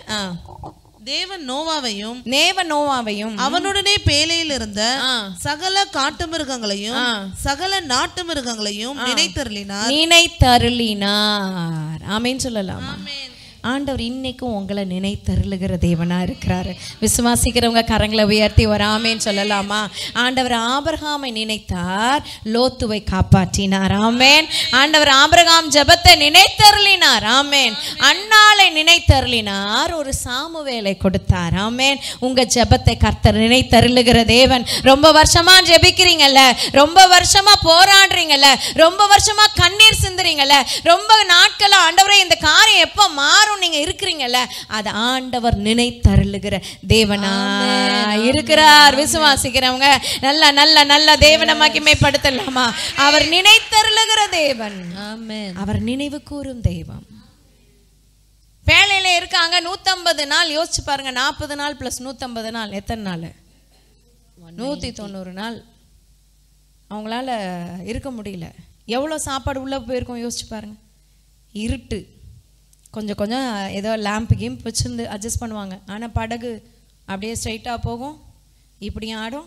S2: தேவன் நோவாவையும் அவனுடனே பேழையில் இருந்த சகல காட்டு மிருகங்களையும் சகல நாட்டு மிருகங்களையும் நினைத்தருளினார். ஆமேன்னு சொல்லலாமா? ஆண்டவர் இன்னைக்கும் உங்களை நினைத்தருளுகிற தேவனா இருக்கிறாரு. விசுவாசிக்கிறவங்க கரங்களை உயர்த்தி ஒரு ஆமேன்னு சொல்லலாமா? ஆண்டவர் ஆபிரகாமை நினைத்தார், லோத்துவை காப்பாற்றினார். ஆமேன். ஆண்டவர் ஆபிரகாம் ஜெபத்தை நினைத்தருளினார். ஆமேன். அன்னாளை நினைத்தருளினார், ஒரு சாமுவேலை கொடுத்தார். ஆமேன். உங்க ஜெபத்தை கர்த்தர் நினைத்தருளுகிற தேவன். ரொம்ப வருஷமா ஜெபிக்கிறீங்கல்ல, ரொம்ப வருஷமா போராடுறீங்கல்ல, ரொம்ப வருஷமா கண்ணீர் சிந்துறீங்கல்ல, ரொம்ப நாட்களா ஆண்டவரே இந்த காரியம் எப்ப மாறும் நீங்க இருக்கிறீங்கல்ல, அது ஆண்டவர் நினைத்தருளுகிற தேவனா இருக்கிறார். விசுவாசிக்கிறவங்க நல்ல நல்ல நல்ல தேவனை மகிமைப்படுத்தலாமா? அவர் நினைத்தருளுகிற தேவன். ஆமென். அவர் நினைவு கூறும் தெய்வம். வேலையில இருக்காங்க 150 நாள். யோசிச்சு பாருங்க, 40 நாள் பிளஸ் 150 நாள் எத்தனை நாள்? 190 நாள். அவங்களால இருக்க முடியல. எவ்வளோ சாப்பாடு உள்ள போயிருக்கோம் யோசிச்சு பாருங்க. இருட்டு, கொஞ்சம் கொஞ்சம் ஏதோ லேம்ப் கேம்ப் வச்சுருந்து அட்ஜஸ்ட் பண்ணுவாங்க. ஆனால் படகு அப்படியே ஸ்ட்ரைட்டாக போகும், இப்படியும் ஆடும்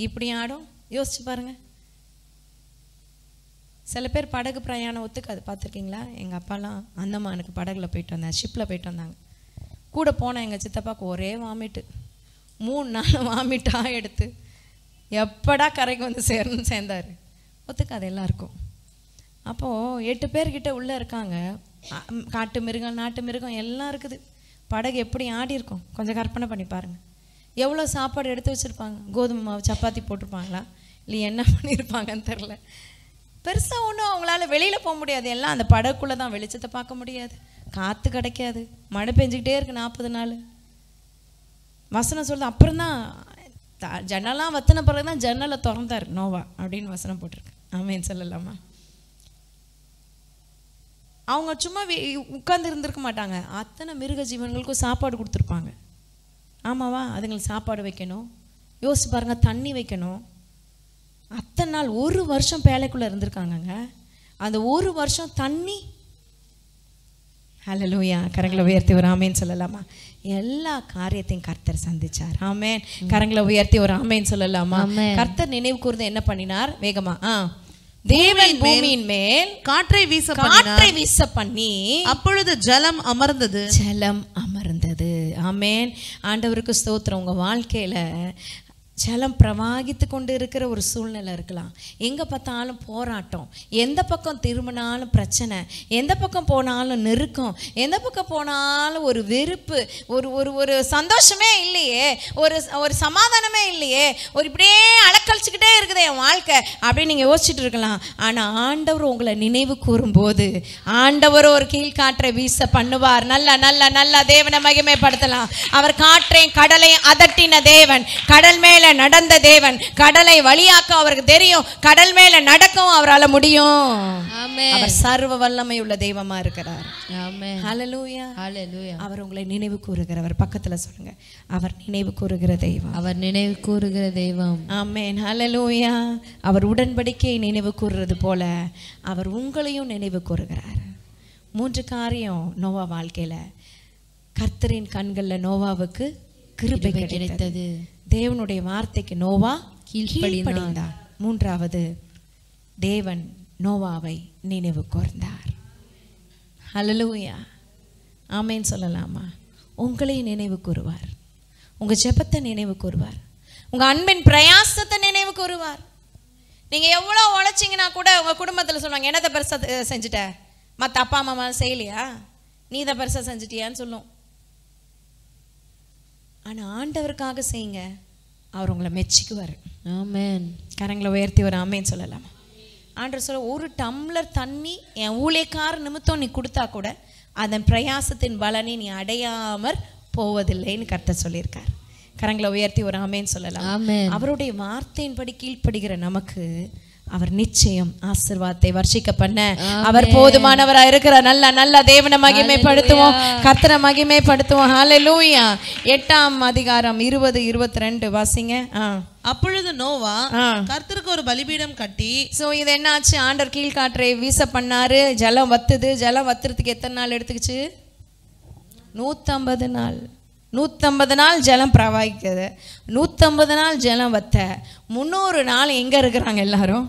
S2: இப்படியும் ஆடும். யோசிச்சு பாருங்க. சில பேர் படகு பிரயாணம் ஒத்துக்காது, பார்த்துருக்கீங்களா? எங்கள் அப்பாலாம் அந்தமானுக்கு படகுல போயிட்டு வந்தாங்க, ஷிப்பில் போயிட்டு வந்தாங்க. கூட போன எங்கள் சித்தப்பாவுக்கு ஒரே வாமிட்டு, 3 நாள் வாமிட்டாக எடுத்து எப்படா கரைக்கு வந்து சேர்ந்தார். ஒத்துக்காது எல்லாருக்கும். அப்போது 8 பேர்கிட்ட உள்ளே இருக்காங்க. காட்டு மிருகம் நாட்டு மிருகம் எல்லாம் இருக்குது. படகு எப்படி ஆடி இருக்கும் கொஞ்சம் கற்பனை பண்ணி பாருங்கள். எவ்வளோ சாப்பாடு எடுத்து வச்சுருப்பாங்க. கோதுமை மாவு சப்பாத்தி போட்டிருப்பாங்களா, இல்லை என்ன பண்ணியிருப்பாங்கன்னு தெரில. பெருசாக ஒன்றும் அவங்களால வெளியில் போக முடியாது. எல்லாம் அந்த படகுக்குள்ளே தான். வெளிச்சத்தை பார்க்க முடியாது, காற்று கிடைக்காது, மழை பெஞ்சிக்கிட்டே இருக்குது 40 நாள். வசனம் சொல்லுது. அப்புறம் தான் ஜன்னலாம் வத்தின பிறகு தான் ஜன்னலை திறந்தார் நோவா அப்படின்னு வசனம் போட்டிருக்கு. ஆமேன்னு சொல்லலாமா? அவங்க சும்மா உட்கார்ந்து இருந்திருக்க மாட்டாங்க. அத்தனை மிருக ஜீவன்களுக்கும் சாப்பாடு கொடுத்துருப்பாங்க. ஆமாவா? அதுங்களுக்கு சாப்பாடு வைக்கணும். யோசிச்சு பாருங்க, தண்ணி வைக்கணும். அத்தனை நாள் 1 வருஷம் பேழைக்குள்ளே இருந்திருக்காங்கங்க. அந்த 1 வருஷம் தண்ணி. ஹல்லேலூயா. கரங்களை உயர்த்தி ஒரு ஆமேன்னு சொல்லலாமா? எல்லா காரியத்தையும் கர்த்தர் சந்திச்சார். ஆமேன். கரங்களை உயர்த்தி ஒரு ஆமேன்னு சொல்லலாமா? கர்த்தர் நினைவு கூர்ந்து என்ன பண்ணினார்? வேகமா தேவன் பூமியின் மேல் காற்றை வீச பண்ணி அப்பொழுது ஜலம் அமர்ந்தது.
S1: ஆமேன். ஆண்டவருக்கு ஸ்தோத்திரம். உங்க வாழ்க்கையில ஜலம் பிரவாகித்து கொண்டு இருக்கிற ஒரு சூழ்நிலை இருக்கலாம். எங்கே பார்த்தாலும் போராட்டம், எந்த பக்கம் திரும்பினாலும் பிரச்சனை, எந்த பக்கம் போனாலும் நெருக்கம், எந்த பக்கம் போனாலும் ஒரு வெறுப்பு, ஒரு ஒரு ஒரு சந்தோஷமே இல்லையே, ஒரு சமாதானமே இல்லையே, ஒரு இப்படியே அலக்கழிச்சுக்கிட்டே இருக்குது என் வாழ்க்கை அப்படின்னு நீங்கள் யோசிச்சுட்டு இருக்கலாம். ஆனால் ஆண்டவர் உங்களை நினைவு கூறும்போது ஆண்டவர் ஒரு கீழ்காற்றை வீச பண்ணுவார். நல்ல நல்ல நல்ல தேவனை மகிமைப்படுத்தலாம். அவர் காற்றையும் கடலையும் அதட்டின தேவன், கடல் மேலே நடந்த தேவன், கடலை வழியாக்க அவருக்கு தெரியும், கடல் மேல நடக்கவும் அவரால் முடியும்.
S3: ஆமென்.
S1: அவர் சர்வ வல்லமை உள்ள தெய்வமா இருக்கிறார்.
S3: ஆமென்.
S1: ஹல்லேலூயா.
S3: ஹalleluya.
S1: அவர் உங்களை நினைவு கூறுகிறவர். பக்கத்துல சொல்லுங்க, அவர் நினைவு கூறுகிற தெய்வம்.
S3: அவர் நினைவு கூறுகிற தெய்வம்.
S1: ஆமென். ஹல்லேலூயா. அவர் உடன்படிக்கையை நினைவு கூறுறது போல அவர் உங்களையும் நினைவு கூறுகிறார். 3 காரியம் நோவா வாழ்க்கையில. கர்த்தரின் கண்கள்ல நோவாவுக்கு கிருபை கிடைத்தது. தேவனுடைய வார்த்தைக்கு நோவா கீழ்ப்படிந்தார். 3வது, தேவன் நோவாவை நினைவு கூர்ந்தார். ஹல்லேலூயா. ஆமென் சொல்லலாமா? உங்களையும் நினைவு கூறுவார், உங்க ஜெபத்தை நினைவு கூறுவார், உங்க அன்பின் பிரயாசத்தை நினைவு கூறுவார். நீங்க எவ்வளவு உழைச்சிங்கன்னா கூட உங்க குடும்பத்துல சொல்லுவாங்க, என்னத்தை பெருசா செஞ்சுட்ட, மற்ற அப்பா அம்மா செய்யலையா, நீ தான் பெருசா செஞ்சுட்டியான்னு சொல்லும். ஆனா ஆண்டவருக்காக செய்யுங்க, அவர் உங்களை மெச்சிக்குவார்.
S3: ஆமென்.
S1: கரங்களை உயர்த்தி ஒரு ஆமென் சொல்லலாமா? ஆண்டவர் சொல்ல, ஒரு டம்ளர் தண்ணி என் ஊழியக்கார நிமித்தம் நீ கொடுத்தா கூட அதன் பிரயாசத்தின் பலனை நீ அடையாமற் போவதில்லைன்னு கர்த்தர் சொல்லியிருக்கார். கரங்களை உயர்த்தி ஒரு ஆமென் சொல்லலாம்.
S3: ஆமென்.
S1: அவருடைய வார்த்தையின்படி கீழ்ப்படுகிற நமக்கு அவர் நிச்சயம் ஆசீர்வாதத்தை வர்ஷிக்க பண்ண அவர் போதுமானவரா இருக்கிறார். நல்ல நல்ல தேவனை மகிமைப்படுத்துவோம், கர்த்தரை மகிமைப்படுத்துவோம். ஹல்லேலூயா. 8ஆம் அதிகாரம் 20-22 வாசிங்க.
S2: அப்பொழுது நோவா கர்த்தருக்கு ஒரு பலிபீடம் கட்டி.
S1: சோ இது என்னாச்சு? ஆண்டவர் கீழ்காற்றை வீச பண்ணாரு, ஜலம் வத்துது. ஜலம் வத்துறதுக்கு எத்தனை நாள் எடுத்துக்கிச்சு? 150 நாள். 150 நாள் ஜலம் பிரவாகிக்குது. 150 நாள் ஜலம் வத்த 300 நாள் எங்க இருக்கிறாங்க எல்லாரும்?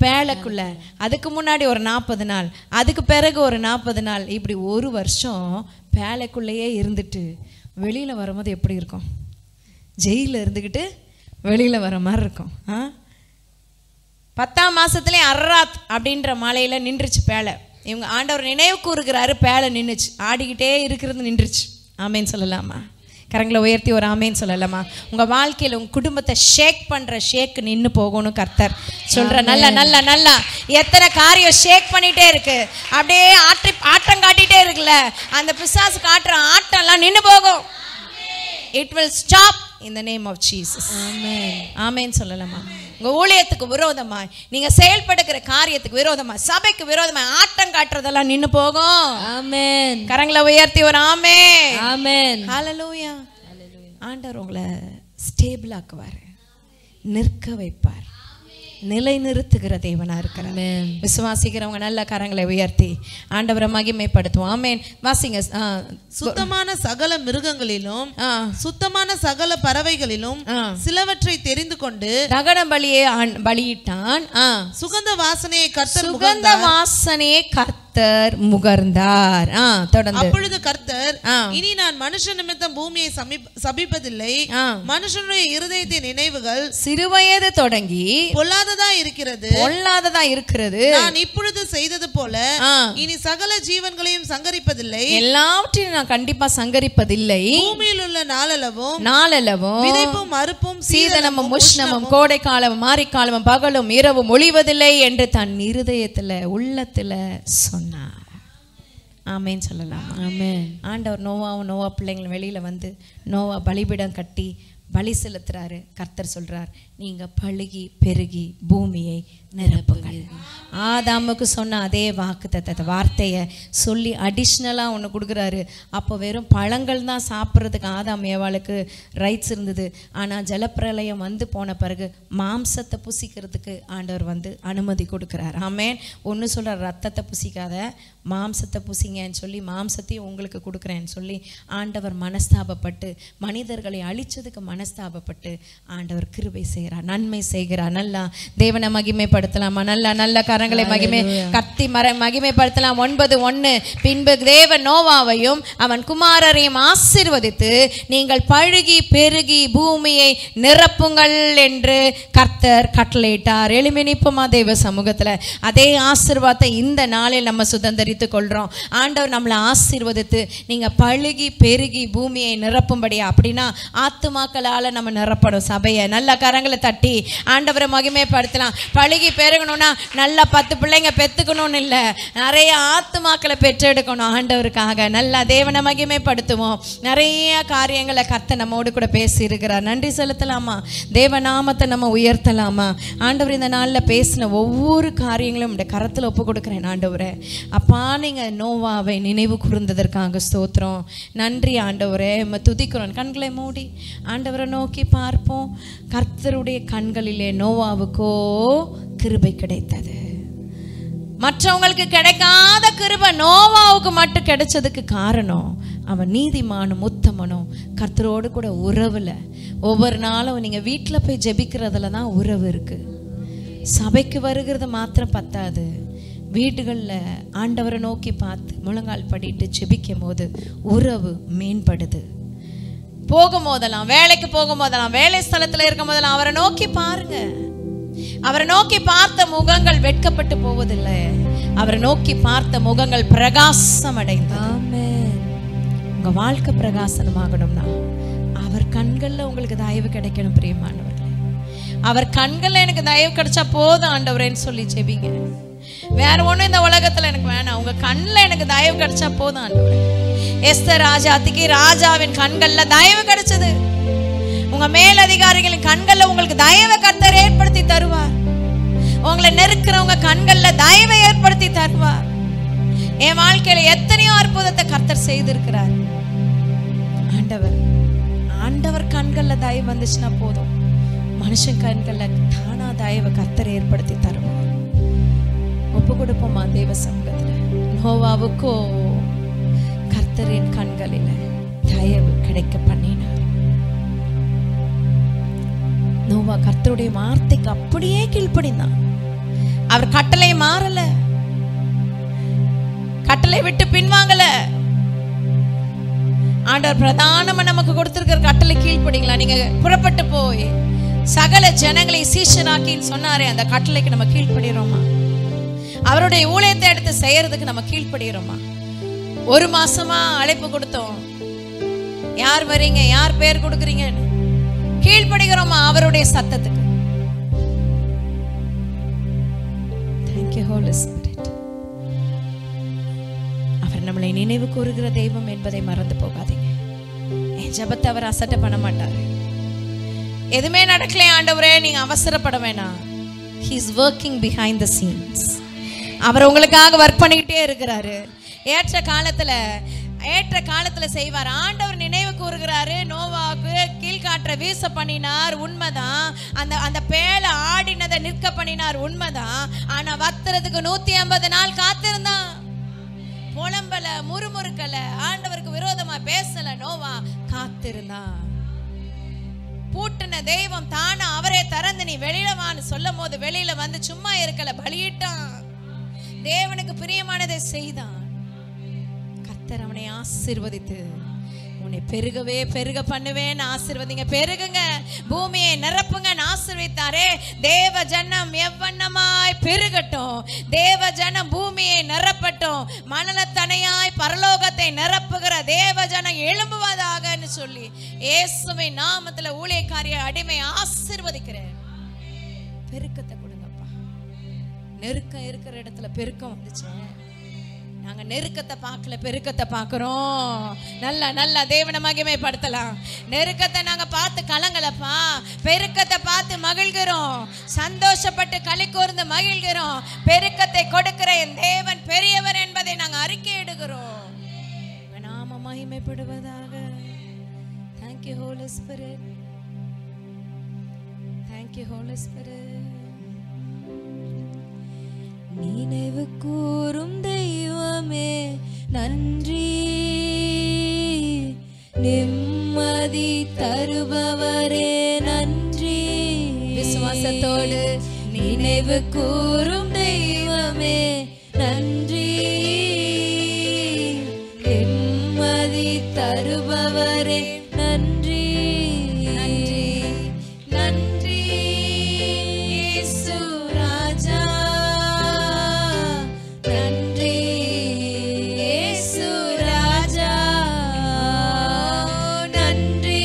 S1: பேழைக்குள்ள. அதுக்கு முன்னாடி ஒரு 40 நாள், அதுக்கு பிறகு ஒரு 40 நாள், இப்படி 1 வருஷம் பேழைக்குள்ளேயே இருந்துட்டு வெளியில வரும்போது எப்படி இருக்கும்? ஜெயில இருந்துக்கிட்டு வெளியில வர மாதிரி இருக்கும். 10ஆம் மாசத்துலேயே அர்ராத் அப்படின்ற மலையில நின்றுச்சு பேழை. இவங்க ஆண்டவர் நினைவு கூறுகிறாரு, பேழை நின்றுச்சு, ஆடிக்கிட்டே இருக்கிறது நின்றுச்சு. ஆமேன்னு சொல்லலாமா? கரங்களை உயர்த்தி ஒரு ஆமேன்னு சொல்லலாமா? உங்க வாழ்க்கையில் உங்க குடும்பத்தை ஷேக் பண்ற ஷேக் நின்று போகணும். கர்த்தர் சொல்ற நல்ல நல்ல நல்லா எத்தனை காரியம் ஷேக் பண்ணிட்டே இருக்கு, அப்படியே ஆட்டம் காட்டிட்டே இருக்குல்ல, அந்த பிசாசு காட்டுற ஆட்டம் எல்லாம் நின்று போகும். It will stop in the name of Jesus. Amen. ஆமென் சொல்லலாமா? உங்க ஊழியத்துக்கு விரோதமா, நீங்க செயல்படுகிற காரியத்துக்கு விரோதமா, சபைக்கு விரோதமா ஆட்டம் காட்டுறதெல்லாம் நின்னு போகும். ஆமென். கரங்களை உயர்த்தி ஒரு ஆமென். ஆமென். ஹல்லேலூயா. ஆண்டவர் உங்களை ஸ்டேபிள் ஆக்குவார், நிற்க வைப்பார், நிலை நிறுத்துகிற தேவனா இருக்கிறார். விசுவாசிக்கிறவங்க நல்ல கரங்களை உயர்த்தி ஆண்டவரை மகிமைப்படுத்துவோம். ஆமென். வாசிங்க.
S2: சுத்தமான சகல மிருகங்களிலும் சுத்தமான சகல பறவைகளிலும் சிலவற்றை தெரிந்து கொண்டு
S1: தகன பலியை பலியிட்டான்.
S2: சுகந்த வாசனையை கர்த்தர்
S1: முகர்ந்தார். தொடர்ந்து.
S2: அப்பொழுது கர்த்தர், இனி நான் மனுஷன் நிமித்தம் பூமியை சபிப்பதில்லை, மனுஷனுடைய இருதயத்தின் நினைவுகள்
S1: சிறுவயது தொடங்கி
S2: பொல்லாததா இருக்கிறது, நான் இப்பொழுது செய்தது போல இனி சகல ஜீவன்களையும் சங்கரிப்பதில்லை,
S1: எல்லாவற்றையும் நான் கண்டிப்பா சங்கரிப்பதில்லை,
S2: பூமியில் உள்ள நாளளவும்
S1: விதைப்பும் அறுப்பும் சீதனமும் உஷ்ணமும் கோடை காலமும் மாரிக்காலமும் பகலும் இரவும் ஒளிவதில்லை என்று தன் இருதயத்துல உள்ளத்துல சொன்னார். ஆமென் சொல்லலாம். ஆமென். ஆண்டவர் நோவாவும் நோவா பிள்ளைங்களும் வெளியில வந்து நோவா பலிபீடம் கட்டி பலி செலுத்துறாரு. கர்த்தர் சொல்றார், நீங்க பழுகி பெருகி பூமியை நிரப்புங்கள். ஆதாமுக்கு சொன்ன அதே வாக்குத்தத்த வார்த்தையை சொல்லி அடிஷ்னலாக ஒன்று கொடுக்குறாரு. அப்போ வெறும் பழங்கள் தான் சாப்பிட்றதுக்கு ஆதாம் ஏவாளுக்கு ரைட்ஸ் இருந்தது. ஆனால் ஜலப்பிரளயம் வந்து போன பிறகு மாம்சத்தை புசிக்கிறதுக்கு ஆண்டவர் வந்து அனுமதி கொடுக்குறார். ஆமென். ஒன்று சொல்கிறார், ரத்தத்தை புசிக்காத மாம்சத்தை புசிங்கன்னு சொல்லி மாம்சத்தையும் உங்களுக்கு கொடுக்குறேன்னு சொல்லி ஆண்டவர் மனஸ்தாபப்பட்டு மனிதர்களை அழிச்சதுக்கு மனஸ்தாபப்பட்டு ஆண்டவர் கிருபை செய்கிறார், நன்மை செய்கிறார். நல்லா தேவனை மகிமைப்படுத்தலாமா? நல்ல நல்ல கரங்களை கத்தி மகிமைப்படுத்தலாம். 9:1 பின்பு தேவன் நோவாவையும் அவன் குமாரரையும் ஆசீர்வதித்து நீங்கள் பழுகி பெருகி பூமியை நிரப்புங்கள் என்று கர்த்தர் கட்டளையிட்டார். எளிமைப்போமா தேவ சமூகத்துல அதே ஆசீர்வாதத்தை இந்த நாளில் நம்ம சுதந்திரித்துக் கொள்றோம். ஆண்டவர் நம்மளை ஆசீர்வதித்து நீங்க பழுகி பெருகி பூமியை நிரப்பும்படியா, அப்படின்னா ஆத்துமாக்களை ஆவிகளால நம்ம நிரப்பணும் சபையை. நல்ல கரங்களை தட்டி ஆண்டவரை மகிமைப்படுத்தலாம். பழுகி பெருகணும்னா நல்லா 10 பிள்ளைங்க பெற்றுக்கணும்னு இல்லை, நிறைய ஆத்துமாக்களை பெற்றெடுக்கணும் ஆண்டவருக்காக. நல்லா தேவனை மகிமைப்படுத்துவோம். நிறைய காரியங்களை கர்த்தர் நம்மோடு கூட பேசி இருக்கிறார். நன்றி செலுத்தலாமா? தேவநாமத்தை நம்ம உயர்த்தலாமா? ஆண்டவர் இந்த நாளில் பேசின ஒவ்வொரு காரியங்களும் இந்த கரத்தில் ஒப்பு கொடுக்குறேன் ஆண்டவரே. அப்பா, நீங்கள் நோவாவை நினைவு கூர்ந்ததற்காக ஸ்தோத்திரம். நன்றி ஆண்டவரே, நம்ம துதிக்கிறோம். கண்களை மூடி ஆண்டவரை நோக்கி பார்ப்போம். கர்த்தருடைய கண்களிலே நோவாவுக்கோ கிருபை கிடைத்தது. மற்றவங்களுக்கு கிடைக்காத கிருபை நோவாவுக்கு மட்டும் கிடைச்சதுக்கு காரணம் அவன் நீதிமானும் உத்தமனும் கர்த்தரோடு கூட உறவுல. ஒவ்வொரு நாளும் நீங்கள் வீட்டில் போய் ஜெபிக்கிறதுல தான் உறவு இருக்குது. சபைக்கு வருகிறது மாத்திரம் பத்தாது, வீடுகளில் ஆண்டவரை நோக்கி பார்த்து முழங்கால் படிட்டு ஜெபிக்கும் போது உறவு மேம்படுது. போகும்போதெல்லாம், வேலைக்கு போகும்போதெல்லாம், வேலை ஸ்தலத்தில் இருக்கும் போதெல்லாம் அவரை நோக்கி பாருங்க. அவரை நோக்கி பார்த்த முகங்கள் வெட்கப்பட்டு போவதில்லை. அவரை நோக்கி பார்த்த முகங்கள் பிரகாசம் அடைந்தது. உங்க வாழ்க்கை பிரகாசனமாகணும்னா அவர் கண்கள்ல உங்களுக்கு தயவு கிடைக்கணும். பிரியமானவர்களே, அவர் கண்கள்ல எனக்கு தயவு கிடைச்சா போதும் ஆண்டவரேன்னு சொல்லி ஜெபிங்க. வேற ஒண்ணும் இந்த உலகத்துல எனக்கு வேணாம், உங்க கண்ணில் எனக்கு தயவு கிடைச்சா போதும் ஆண்டவரே. எஸ்தர் ராஜாத்திக்கு ராஜாவின் கண்கள்ல தயவு கிடைச்சது. உங்க மேலதிகாரிகளின் கண்கள்ல உங்களுக்கு தயவை கர்த்தர் ஏற்படுத்தி தருவார். உங்களை நெருக்கிறவங்க கண்கள்ல தயவை ஏற்படுத்தி தருவார். என் வாழ்க்கையில எத்தனையோ அற்புதத்தை கர்த்தர் செய்திருக்கிறார். ஆண்டவர் கண்கள்ல தயவு வந்துச்சுன்னா போதும், மனுஷன் கண்கள்ல தானா தயவை கர்த்தர் ஏற்படுத்தி தருவார். ஒப்பு கொடுப்போமா தேவ சமூகத்துல? நோவாவுக்கோ கர்த்தரின் கண்களில தயவு கிடைக்க பண்ணினார். நோவா கர்த்தருடைய வார்த்தைக்கு அப்படியே கீழ்ப்படிந்தான். அவர் கட்டளை மாறல, கட்டளை விட்டு பின்வாங்கல. ஆண்டவர் பிரதானமா நமக்கு கொடுத்திருக்கிற கட்டளை கீழ்ப்படிங்களா? நீங்க புறப்பட்டு போய் சகல ஜனங்களை சீஷராக்கின்னு சொன்னாரே, அந்த கட்டளைக்கு நம்ம கீழ்ப்படுகிறோமா? அவருடைய ஊழியத்தை எடுத்து செய்யறதுக்கு நம்ம கீழ்ப்படுகிறோமா? 1 மாசமா அழைப்பு கொடுத்தோம், யார் வரீங்க, யார் பேர் கொடுக்குறீங்க, கீழ்ப்படுகிறோமா அவருடைய சத்தத்துக்கு? Thank you Holy Spirit. அவர் நம்மளை நினைவு கூறுகிற தெய்வம் என்பதை மறந்து போகாதீங்க. என் ஜெபத்தை அவர் அசட்டை பண்ண மாட்டாரு. எதுவுமே நடக்கல ஆண்டவரே நீங்க அவசரப்பட வேணாம். He is working behind the scenes. அவர் உங்களுக்காக ஒர்க் பண்ணிக்கிட்டே இருக்கிறாரு. ஏற்ற காலத்துல செய்வார். ஆண்டவர் நினைவு கூறுகிறாரு, நோவாவுக்கு கீழ்காற்ற வீச பண்ணினார், உண்மைதான். அந்த பேலை ஆடினதை நிற்க பண்ணினார், உண்மைதான். ஆனா வத்துறதுக்கு 150 நாள் காத்திருந்தான். புலம்பல, முறுமுறுக்கல, ஆண்டவருக்கு விரோதமா பேசல, நோவா காத்திருந்தான். பூட்டின தெய்வம் தானா அவரே திறந்து நீ வெளியில வான்னு சொல்லும் போது வெளியில வந்து சும்மா இருக்கல, பலியிட்டான். தேவனுக்கு பிரியமானதை செய்தான். கர்த்தர் அவனை ஆசீர்வதித்து உன்னை பெருக பண்ணுவேன்னு ஆசீர்வதிங்க. பெருகுங்க, பூமியை நிரப்புங்க ஆசீர்வதித்தாரே. தேவ ஜனம் எவ்வண்ணமாய் பெருகட்டும், தேவ ஜனம் பூமியை நிரப்பட்டும், மணலத்தனையாய் பரலோகத்தை நிரப்புகிற தேவ ஜனம் எழும்புவதாகன்னு சொல்லி இயேசுவின் நாமத்துல ஊழியக்காரிய அடிமை ஆசீர்வதிக்கிறேன். பெருக்கத்தை கொடுங்கப்பா. நெருக்கம் இருக்கிற இடத்துல பெருக்கம் வந்துச்சு. நாங்க நெருக்கத்தை பார்க்கல, பெருக்கத்தை பார்க்கிறோம். நல்ல தேவனை மகிமைப்படுத்தலாம். நெருக்கத்தை நாங்க பார்த்து கலங்கலப்பா, பெருக்கத்தை பார்த்து மகிழ்கிறோம், சந்தோஷப்பட்டு களி கூர்ந்து மகிழ்கிறோம். பெருக்கத்தை கொடுக்கிற என் தேவன் பெரியவர் என்பதை நாங்க அறிக்கையிடுகிறோம். நாம மகிமைப்படுவதாக. Thank you Holy Spirit. Thank you Holy Spirit.
S3: நினைவு கூறும் தெய்வமே நன்றி, நிம்மதி தருபவரே நன்றி.
S1: விசுவாசத்தோடு
S3: நினைவு கூறும் தெய்வமே நன்றி, நிம்மதி தருபவரே நன்றி.
S1: நன்றி
S3: நன்றி இயேசு ராஜா, நன்றி இயேசு ராஜா, நன்றி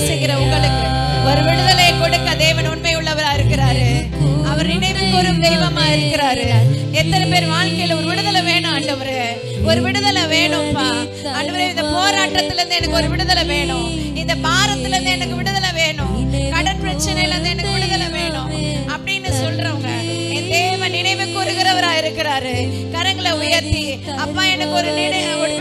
S1: செய்கிற உங்களுக்கு ஒரு விடுதலை கொடுக்க தேவன் உண்மை உள்ளவரா இருக்கிறாரு. அவர் நினைவு கூறும் தெய்வமா இருக்கிறாரு. எத்தனை பேர் வாழ்க்கையில ஒரு விடுதலை வேணும் ஆண்டவரே, ஒரு விடுதலை வேணும்பா ஆண்டவரே, இந்த போராட்டத்துல இருந்து எனக்கு ஒரு விடுதலை வேணும், இந்த பாரத்துல இருந்து எனக்கு விடுதலை வேணும், கடன் பிரச்சனையில இருந்து எனக்கு விடுதலை வேணும் அப்படின்னு சொல்றவங்க என் தேவன் நினைவு கூறுகிறவரா இருக்கிறாரு. கரங்களை உயர்த்தி அப்பா எனக்கு ஒரு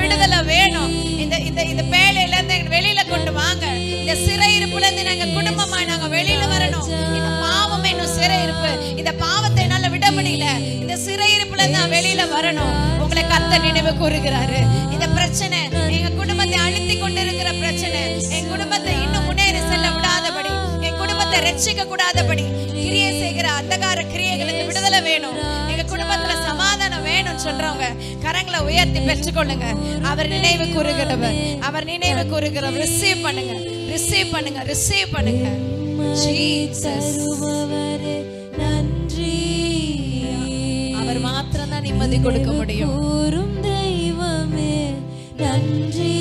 S1: விடுதலை வேணும், இந்த இந்த இந்த பேழையில இருந்து வெளியில கொண்டு வாங்க, இந்த சிறையிருப்புல இருந்து நாங்க குடும்பமா நாங்க வெளியில வரணும், இந்த பாவம் இன்னும் சிறையிருப்பு, இந்த பாவத்தை என்னால விட முடியல, இந்த சிறையிருப்புல இருந்து நான் வெளியில வரணும். உங்களை கர்த்தர் நினைவு கூறுகிறாரு. இந்த பிரச்சனை எங்க குடும்பத்தை அழுத்தி கொண்டிருக்கிற பிரச்சனை, என் குடும்பத்தை இன்னும் முன்னேறி செல்ல விடாதபடி, என் குடும்பத்தை ரட்சிக்க கூடாதபடி கிரியை செய்கிற அந்தகார கிரியைகளுக்கு விடுதலை வேணும், எங்க குடும்பத்துல சமாதானம் வேணும் சொல்றவங்க கரங்களை உயர்த்தி பெற்றுக்கொள்ளுங்க. அவர் நினைவு கூறுகிறவர், அவர் நினைவு கூறுகிறவர். ரிசீவ் பண்ணுங்க, ரிசீவ் பண்ணுங்க, ரிசீவ் பண்ணுங்க. ஜீசஸ்
S3: நன்றி,
S1: அவர் மாத்திரம் தான் நிம்மதி கொடுக்க முடியும்.
S3: கூறும் தெய்வமே நன்றி.